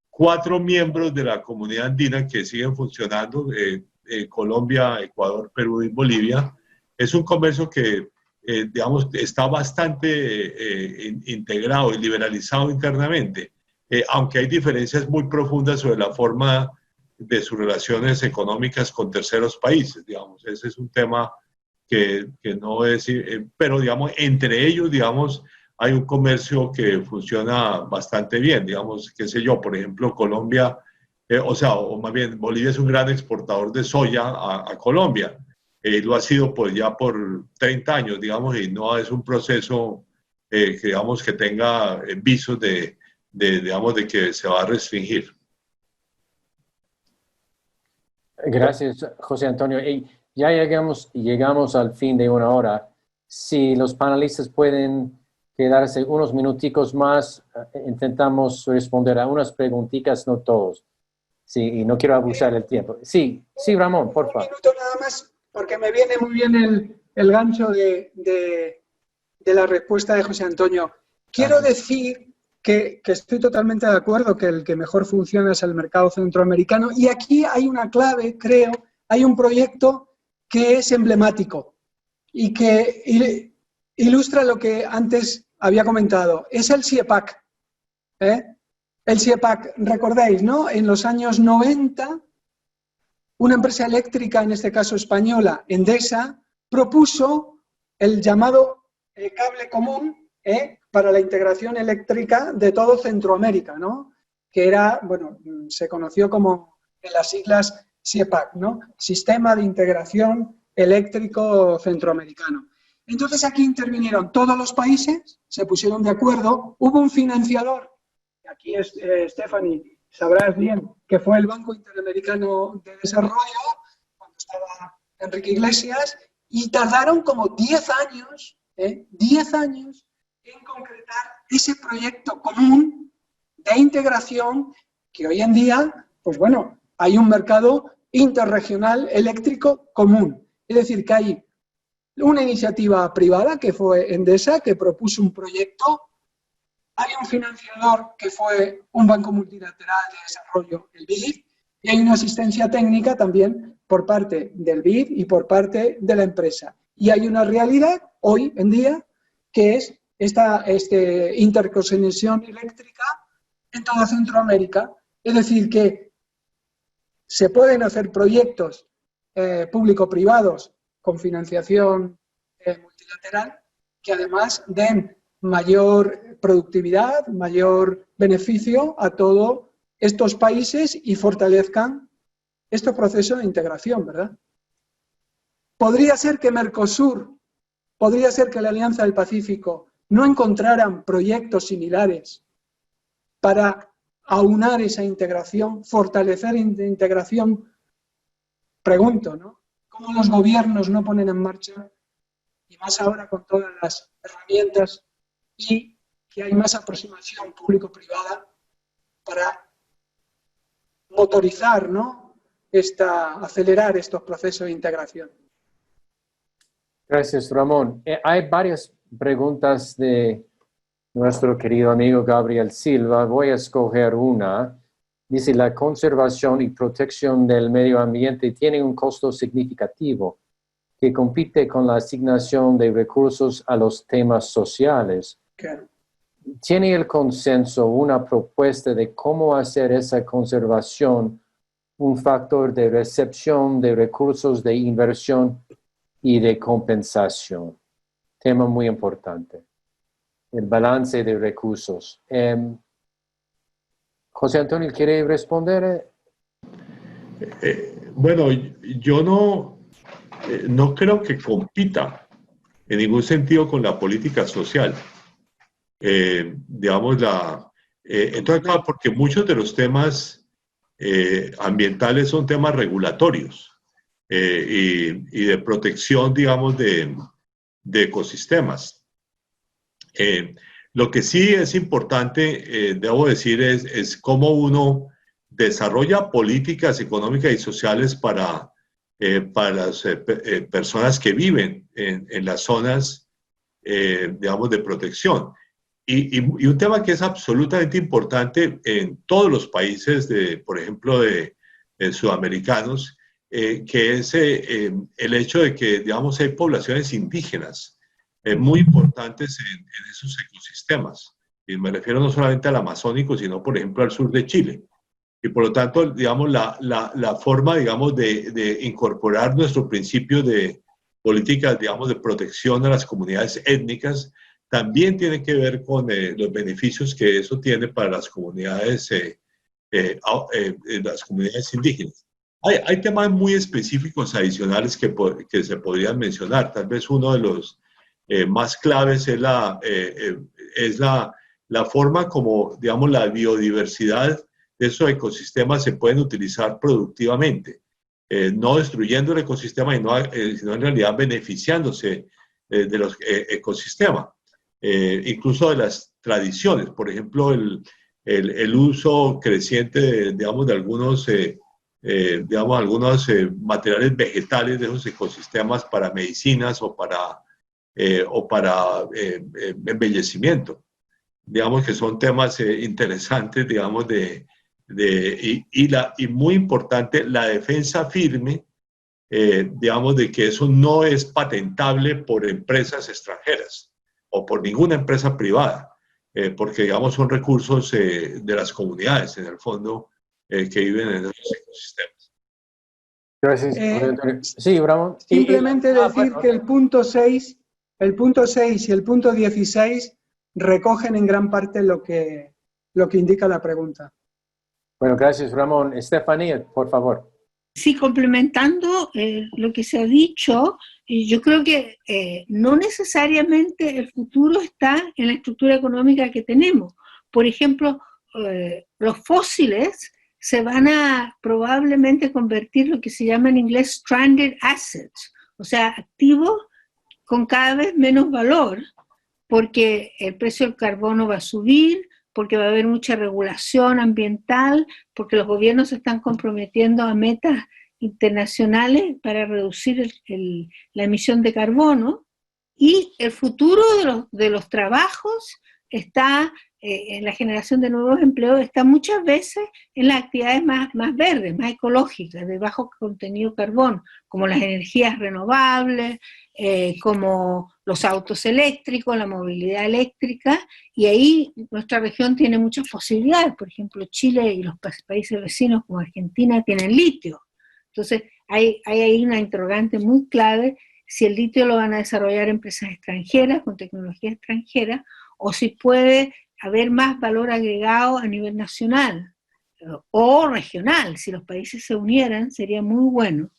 4 miembros de la comunidad andina que siguen funcionando, Colombia, Ecuador, Perú y Bolivia, es un comercio que, digamos, está bastante integrado y liberalizado internamente, aunque hay diferencias muy profundas sobre la forma de sus relaciones económicas con terceros países, digamos. Ese es un tema que no es, pero, digamos, entre ellos, digamos, hay un comercio que funciona bastante bien, digamos, qué sé yo, por ejemplo, Colombia, o más bien Bolivia es un gran exportador de soya a Colombia. Lo ha sido pues ya por 30 años, digamos, y no es un proceso que, digamos, que tenga visos digamos, de que se va a restringir. Gracias, José Antonio. Y ya llegamos al fin de una hora. Si los panelistas pueden quedarse unos minuticos más, intentamos responder a unas preguntitas, no todos. Sí, y no quiero abusar del tiempo. Sí, Ramón, por favor. Un minuto nada más, porque me viene muy bien el gancho de la respuesta de José Antonio. Quiero decir que estoy totalmente de acuerdo que el que mejor funciona es el mercado centroamericano, y aquí hay una clave, creo, hay un proyecto que es emblemático y que ilustra lo que antes había comentado. Es el CIEPAC. El CIEPAC, recordáis, ¿no? En los años 90, una empresa eléctrica, en este caso española, Endesa, propuso el llamado cable común para la integración eléctrica de todo Centroamérica, ¿no? Que era, bueno, se conoció como en las siglas CIEPAC, ¿no? Sistema de Integración Eléctrico Centroamericano. Entonces aquí intervinieron todos los países, se pusieron de acuerdo, hubo un financiador, aquí es Stephanie, sabrás bien, que fue el Banco Interamericano de Desarrollo, cuando estaba Enrique Iglesias, y tardaron como 10 años, 10 años, en concretar ese proyecto común de integración que hoy en día, pues bueno, hay un mercado interregional eléctrico común. Es decir, que hay una iniciativa privada, que fue Endesa, que propuso un proyecto. Hay un financiador, que fue un banco multilateral de desarrollo, el BID, y hay una asistencia técnica también por parte del BID y por parte de la empresa. Y hay una realidad, hoy en día, que es esta interconexión eléctrica en toda Centroamérica. Es decir, que se pueden hacer proyectos público-privados con financiación multilateral que además den mayor productividad, mayor beneficio a todos estos países y fortalezcan este proceso de integración, ¿verdad? Podría ser que Mercosur, podría ser que la Alianza del Pacífico no encontraran proyectos similares para aunar esa integración, fortalecer la integración. Pregunto, ¿no? ¿Cómo los gobiernos no ponen en marcha, y más ahora con todas las herramientas, y que hay más aproximación público-privada para motorizar, ¿no? Acelerar estos procesos de integración? Gracias, Ramón. Hay varias preguntas de nuestro querido amigo Gabriel Silva. Voy a escoger una. Dice, la conservación y protección del medio ambiente tiene un costo significativo que compite con la asignación de recursos a los temas sociales. Claro. ¿Tiene el consenso una propuesta de cómo hacer esa conservación un factor de recepción de recursos de inversión y de compensación? Tema muy importante. El balance de recursos. José Antonio, ¿quiere responder? Bueno, yo no creo que compita en ningún sentido con la política social. Digamos, entonces, claro, porque muchos de los temas ambientales son temas regulatorios y de protección, digamos, de ecosistemas. Lo que sí es importante, debo decir, es cómo uno desarrolla políticas económicas y sociales para las personas que viven en las zonas, digamos, de protección. Y un tema que es absolutamente importante en todos los países, por ejemplo, de sudamericanos, que es el hecho de que, digamos, hay poblaciones indígenas muy importantes en esos ecosistemas. Y me refiero no solamente al amazónico, sino, por ejemplo, al sur de Chile. Y por lo tanto, digamos, la forma, digamos, de incorporar nuestro principio de políticas, digamos, de protección a las comunidades étnicas, también tiene que ver con los beneficios que eso tiene para las comunidades indígenas. Hay temas muy específicos adicionales que se podrían mencionar. Tal vez uno de los más claves es la forma como, digamos, la biodiversidad de esos ecosistemas se pueden utilizar productivamente, no destruyendo el ecosistema, sino en realidad beneficiándose de los ecosistemas, incluso de las tradiciones. Por ejemplo, el uso creciente, digamos, de algunos materiales vegetales de esos ecosistemas para medicinas o para embellecimiento. Digamos que son temas interesantes, digamos, y muy importante, la defensa firme, digamos, de que eso no es patentable por empresas extranjeras o por ninguna empresa privada, porque, digamos, son recursos de las comunidades, en el fondo, que viven en esos ecosistemas. Gracias. Sí, Bravo. Simplemente decir que el punto 6 y el punto 16 recogen en gran parte lo que indica la pregunta. Bueno, gracias, Ramón. Estefanía, por favor. Sí, complementando lo que se ha dicho, yo creo que no necesariamente el futuro está en la estructura económica que tenemos. Por ejemplo, los fósiles se van a probablemente convertir en lo que se llama en inglés stranded assets, o sea, activos con cada vez menos valor, porque el precio del carbono va a subir, porque va a haber mucha regulación ambiental, porque los gobiernos se están comprometiendo a metas internacionales para reducir la emisión de carbono, y el futuro de los trabajos está en la generación de nuevos empleos, está muchas veces en las actividades más verdes, más ecológicas, de bajo contenido carbono, como las energías renovables, como los autos eléctricos, la movilidad eléctrica, y ahí nuestra región tiene muchas posibilidades. Por ejemplo, Chile y los países vecinos como Argentina tienen litio. Entonces, hay ahí una interrogante muy clave, si el litio lo van a desarrollar empresas extranjeras, con tecnología extranjera, o si puede haber más valor agregado a nivel nacional o regional. Si los países se unieran, sería muy bueno.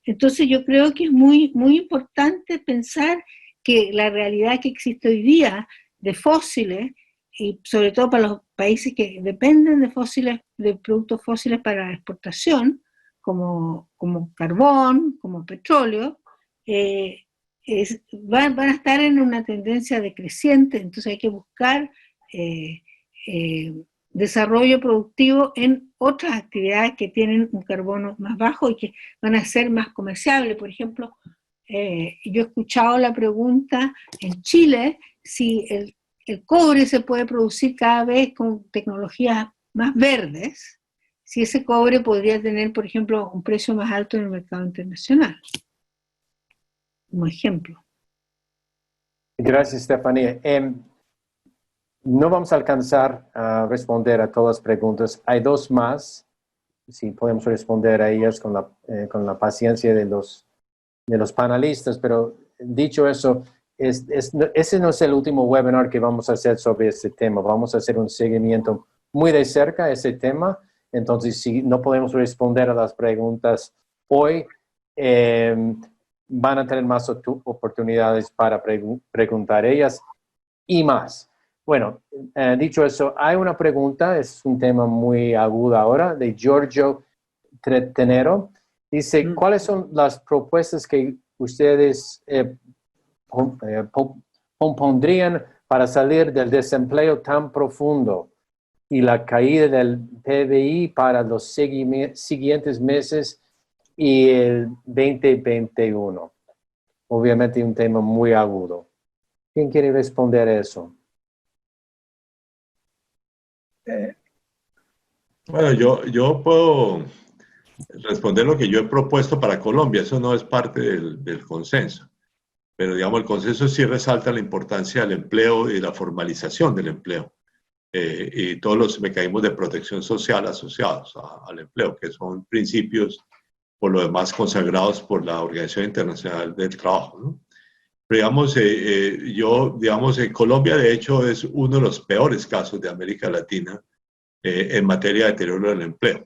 Entonces yo creo que es muy, muy importante pensar que la realidad que existe hoy día de fósiles, y sobre todo para los países que dependen de fósiles, de productos fósiles para la exportación, como carbón, como petróleo, van a estar en una tendencia decreciente. Entonces hay que buscar desarrollo productivo en otras actividades que tienen un carbono más bajo y que van a ser más comerciables. Por ejemplo, yo he escuchado la pregunta en Chile si el cobre se puede producir cada vez con tecnologías más verdes, si ese cobre podría tener, por ejemplo, un precio más alto en el mercado internacional. Como ejemplo. Gracias, Estefanía. No vamos a alcanzar a responder a todas las preguntas. Hay dos más, si podemos responder a ellas con la paciencia de los panelistas, pero dicho eso, ese no es el último webinar que vamos a hacer sobre este tema. Vamos a hacer un seguimiento muy de cerca a ese tema. Entonces, si no podemos responder a las preguntas hoy, van a tener más oportunidades para preguntar ellas y más. Bueno, dicho eso, hay una pregunta, es un tema muy agudo ahora, de Giorgio Tenero. Dice, ¿cuáles son las propuestas que ustedes propondrían para salir del desempleo tan profundo y la caída del PBI para los siguientes meses y el 2021? Obviamente un tema muy agudo. ¿Quién quiere responder a eso? Bueno, yo puedo responder lo que yo he propuesto para Colombia. Eso no es parte del consenso. Pero, digamos, el consenso sí resalta la importancia del empleo y la formalización del empleo. Y todos los mecanismos de protección social asociados al empleo, que son principios, por lo demás, consagrados por la Organización Internacional del Trabajo, ¿no? Pero digamos, digamos, en Colombia de hecho es uno de los peores casos de América Latina en materia de deterioro del empleo.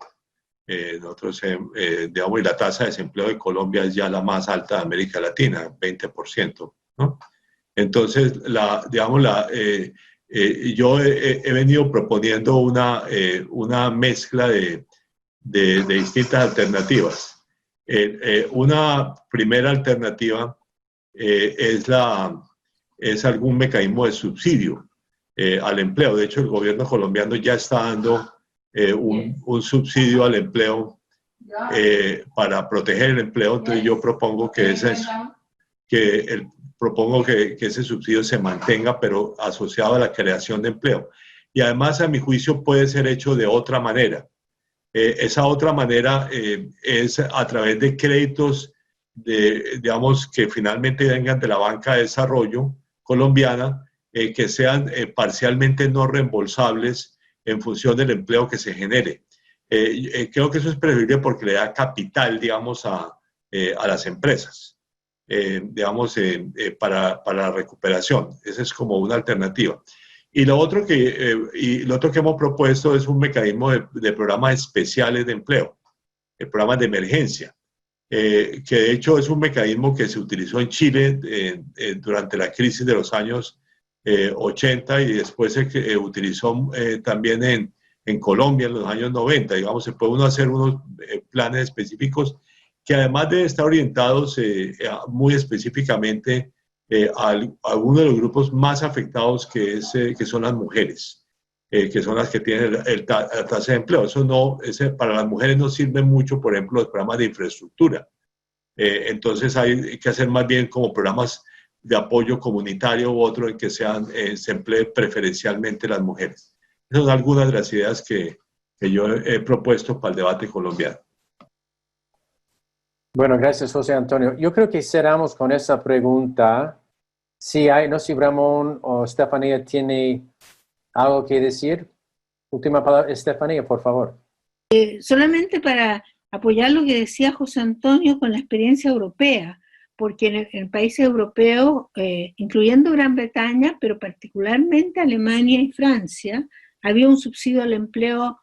Nosotros, digamos, y la tasa de desempleo de Colombia es ya la más alta de América Latina, 20%, ¿no? Entonces, digamos, yo he venido proponiendo una mezcla de distintas alternativas. Una primera alternativa es algún mecanismo de subsidio al empleo. De hecho, el gobierno colombiano ya está dando un subsidio al empleo para proteger el empleo. Entonces yo propongo que ese subsidio se mantenga, pero asociado a la creación de empleo. Y además, a mi juicio, puede ser hecho de otra manera. Esa otra manera es a través de créditos, digamos, que finalmente vengan de la banca de desarrollo colombiana, que sean parcialmente no reembolsables en función del empleo que se genere. Creo que eso es preferible porque le da capital, digamos, a las empresas, digamos, para la recuperación. Esa es como una alternativa. Y lo otro que hemos propuesto es un mecanismo de programas especiales de empleo, programas de emergencia, que de hecho es un mecanismo que se utilizó en Chile durante la crisis de los años 80 y después se utilizó también en Colombia en los años 90. Digamos, se puede uno hacer unos planes específicos que además de estar orientados muy específicamente a uno de los grupos más afectados que son las mujeres, que son las que tienen la tasa de empleo. Para las mujeres no sirve mucho, por ejemplo, los programas de infraestructura. Entonces hay que hacer más bien como programas de apoyo comunitario u otro en que se emplee preferencialmente las mujeres. Esas son algunas de las ideas que yo he propuesto para el debate colombiano. Bueno, gracias, José Antonio. Yo creo que cerramos con esa pregunta. No sé si Ramón o Estefanía tiene algo que decir. Última palabra, Estefanía, por favor. Solamente para apoyar lo que decía José Antonio con la experiencia europea, porque en países europeos, incluyendo Gran Bretaña, pero particularmente Alemania y Francia, había un subsidio al empleo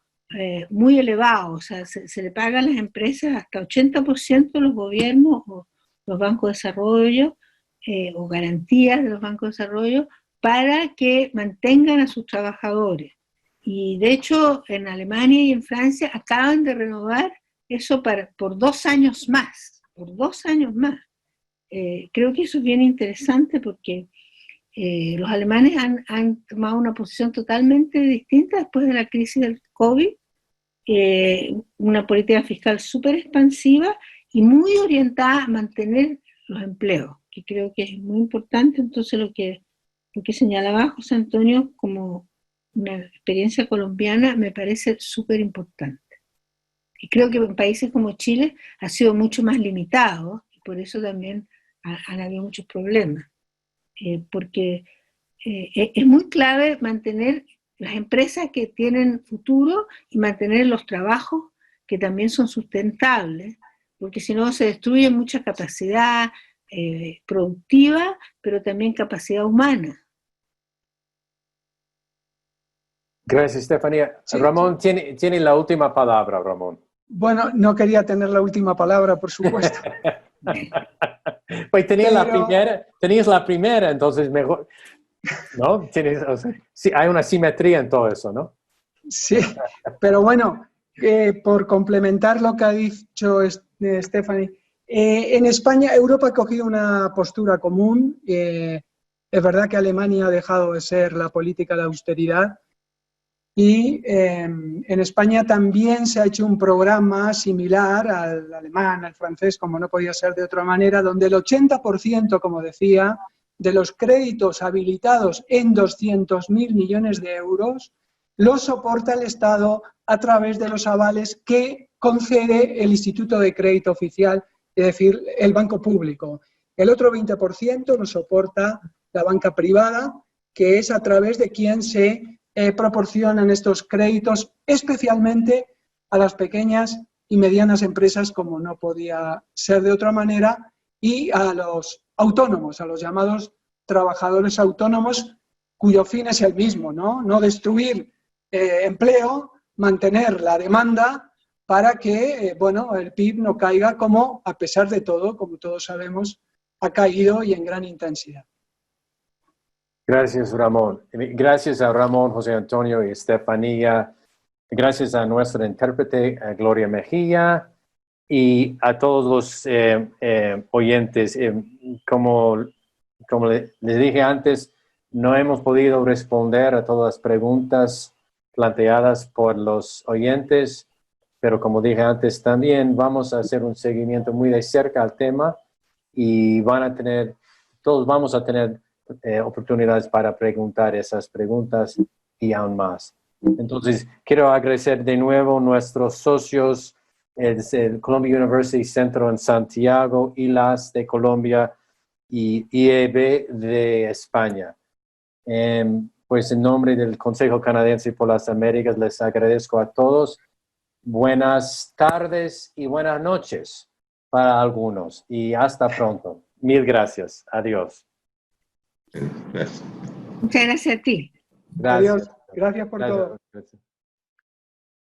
muy elevado. O sea, se le paga a las empresas hasta 80% de los gobiernos o los bancos de desarrollo o garantías de los bancos de desarrollo para que mantengan a sus trabajadores. Y de hecho, en Alemania y en Francia acaban de renovar eso por 2 años más, por 2 años más. Creo que eso es bien interesante porque los alemanes han tomado una posición totalmente distinta después de la crisis del COVID, una política fiscal súper expansiva y muy orientada a mantener los empleos, que creo que es muy importante. Entonces lo que señalaba José Antonio como una experiencia colombiana me parece súper importante. Y creo que en países como Chile ha sido mucho más limitado, y por eso también han habido muchos problemas. Porque es muy clave mantener las empresas que tienen futuro y mantener los trabajos que también son sustentables, porque si no se destruye mucha capacidad productiva, pero también capacidad humana. Gracias, Estefanía. Sí. Ramón, tiene la última palabra, Ramón. Bueno, no quería tener la última palabra, por supuesto. Pues tenías la primera, entonces mejor, ¿no? Sí, hay una simetría en todo eso, ¿no? Sí, pero bueno, por complementar lo que ha dicho Stephanie, en España, Europa ha cogido una postura común. Es verdad que Alemania ha dejado de ser la política de austeridad y en España también se ha hecho un programa similar al alemán, al francés, como no podía ser de otra manera, donde el 80%, como decía, de los créditos habilitados en 200.000 millones de euros los soporta el Estado a través de los avales que concede el Instituto de Crédito Oficial, es decir, el banco público. El otro 20% lo soporta la banca privada, que es a través de quien se proporcionan estos créditos, especialmente a las pequeñas y medianas empresas, como no podía ser de otra manera, y a los autónomos, a los llamados trabajadores autónomos, cuyo fin es el mismo, no destruir empleo, mantener la demanda para que bueno, el PIB no caiga como, a pesar de todo, como todos sabemos, ha caído y en gran intensidad. Gracias, Ramón. Gracias a Ramón, José Antonio y Estefanía. Gracias a nuestra intérprete, Gloria Mejía, y a todos los oyentes. Como les dije antes, no hemos podido responder a todas las preguntas planteadas por los oyentes, pero como dije antes también, vamos a hacer un seguimiento muy de cerca al tema y todos vamos a tener oportunidades para preguntar esas preguntas y aún más. Entonces, quiero agradecer de nuevo a nuestros socios, el Columbia University Centro en Santiago, ILAS de Colombia y IEB de España. Pues en nombre del Consejo Canadiense por las Américas, les agradezco a todos. Buenas tardes y buenas noches para algunos y hasta pronto. Mil gracias. Adiós. Gracias. Muchas gracias a ti. Gracias. Adiós. Gracias por todo. Gracias.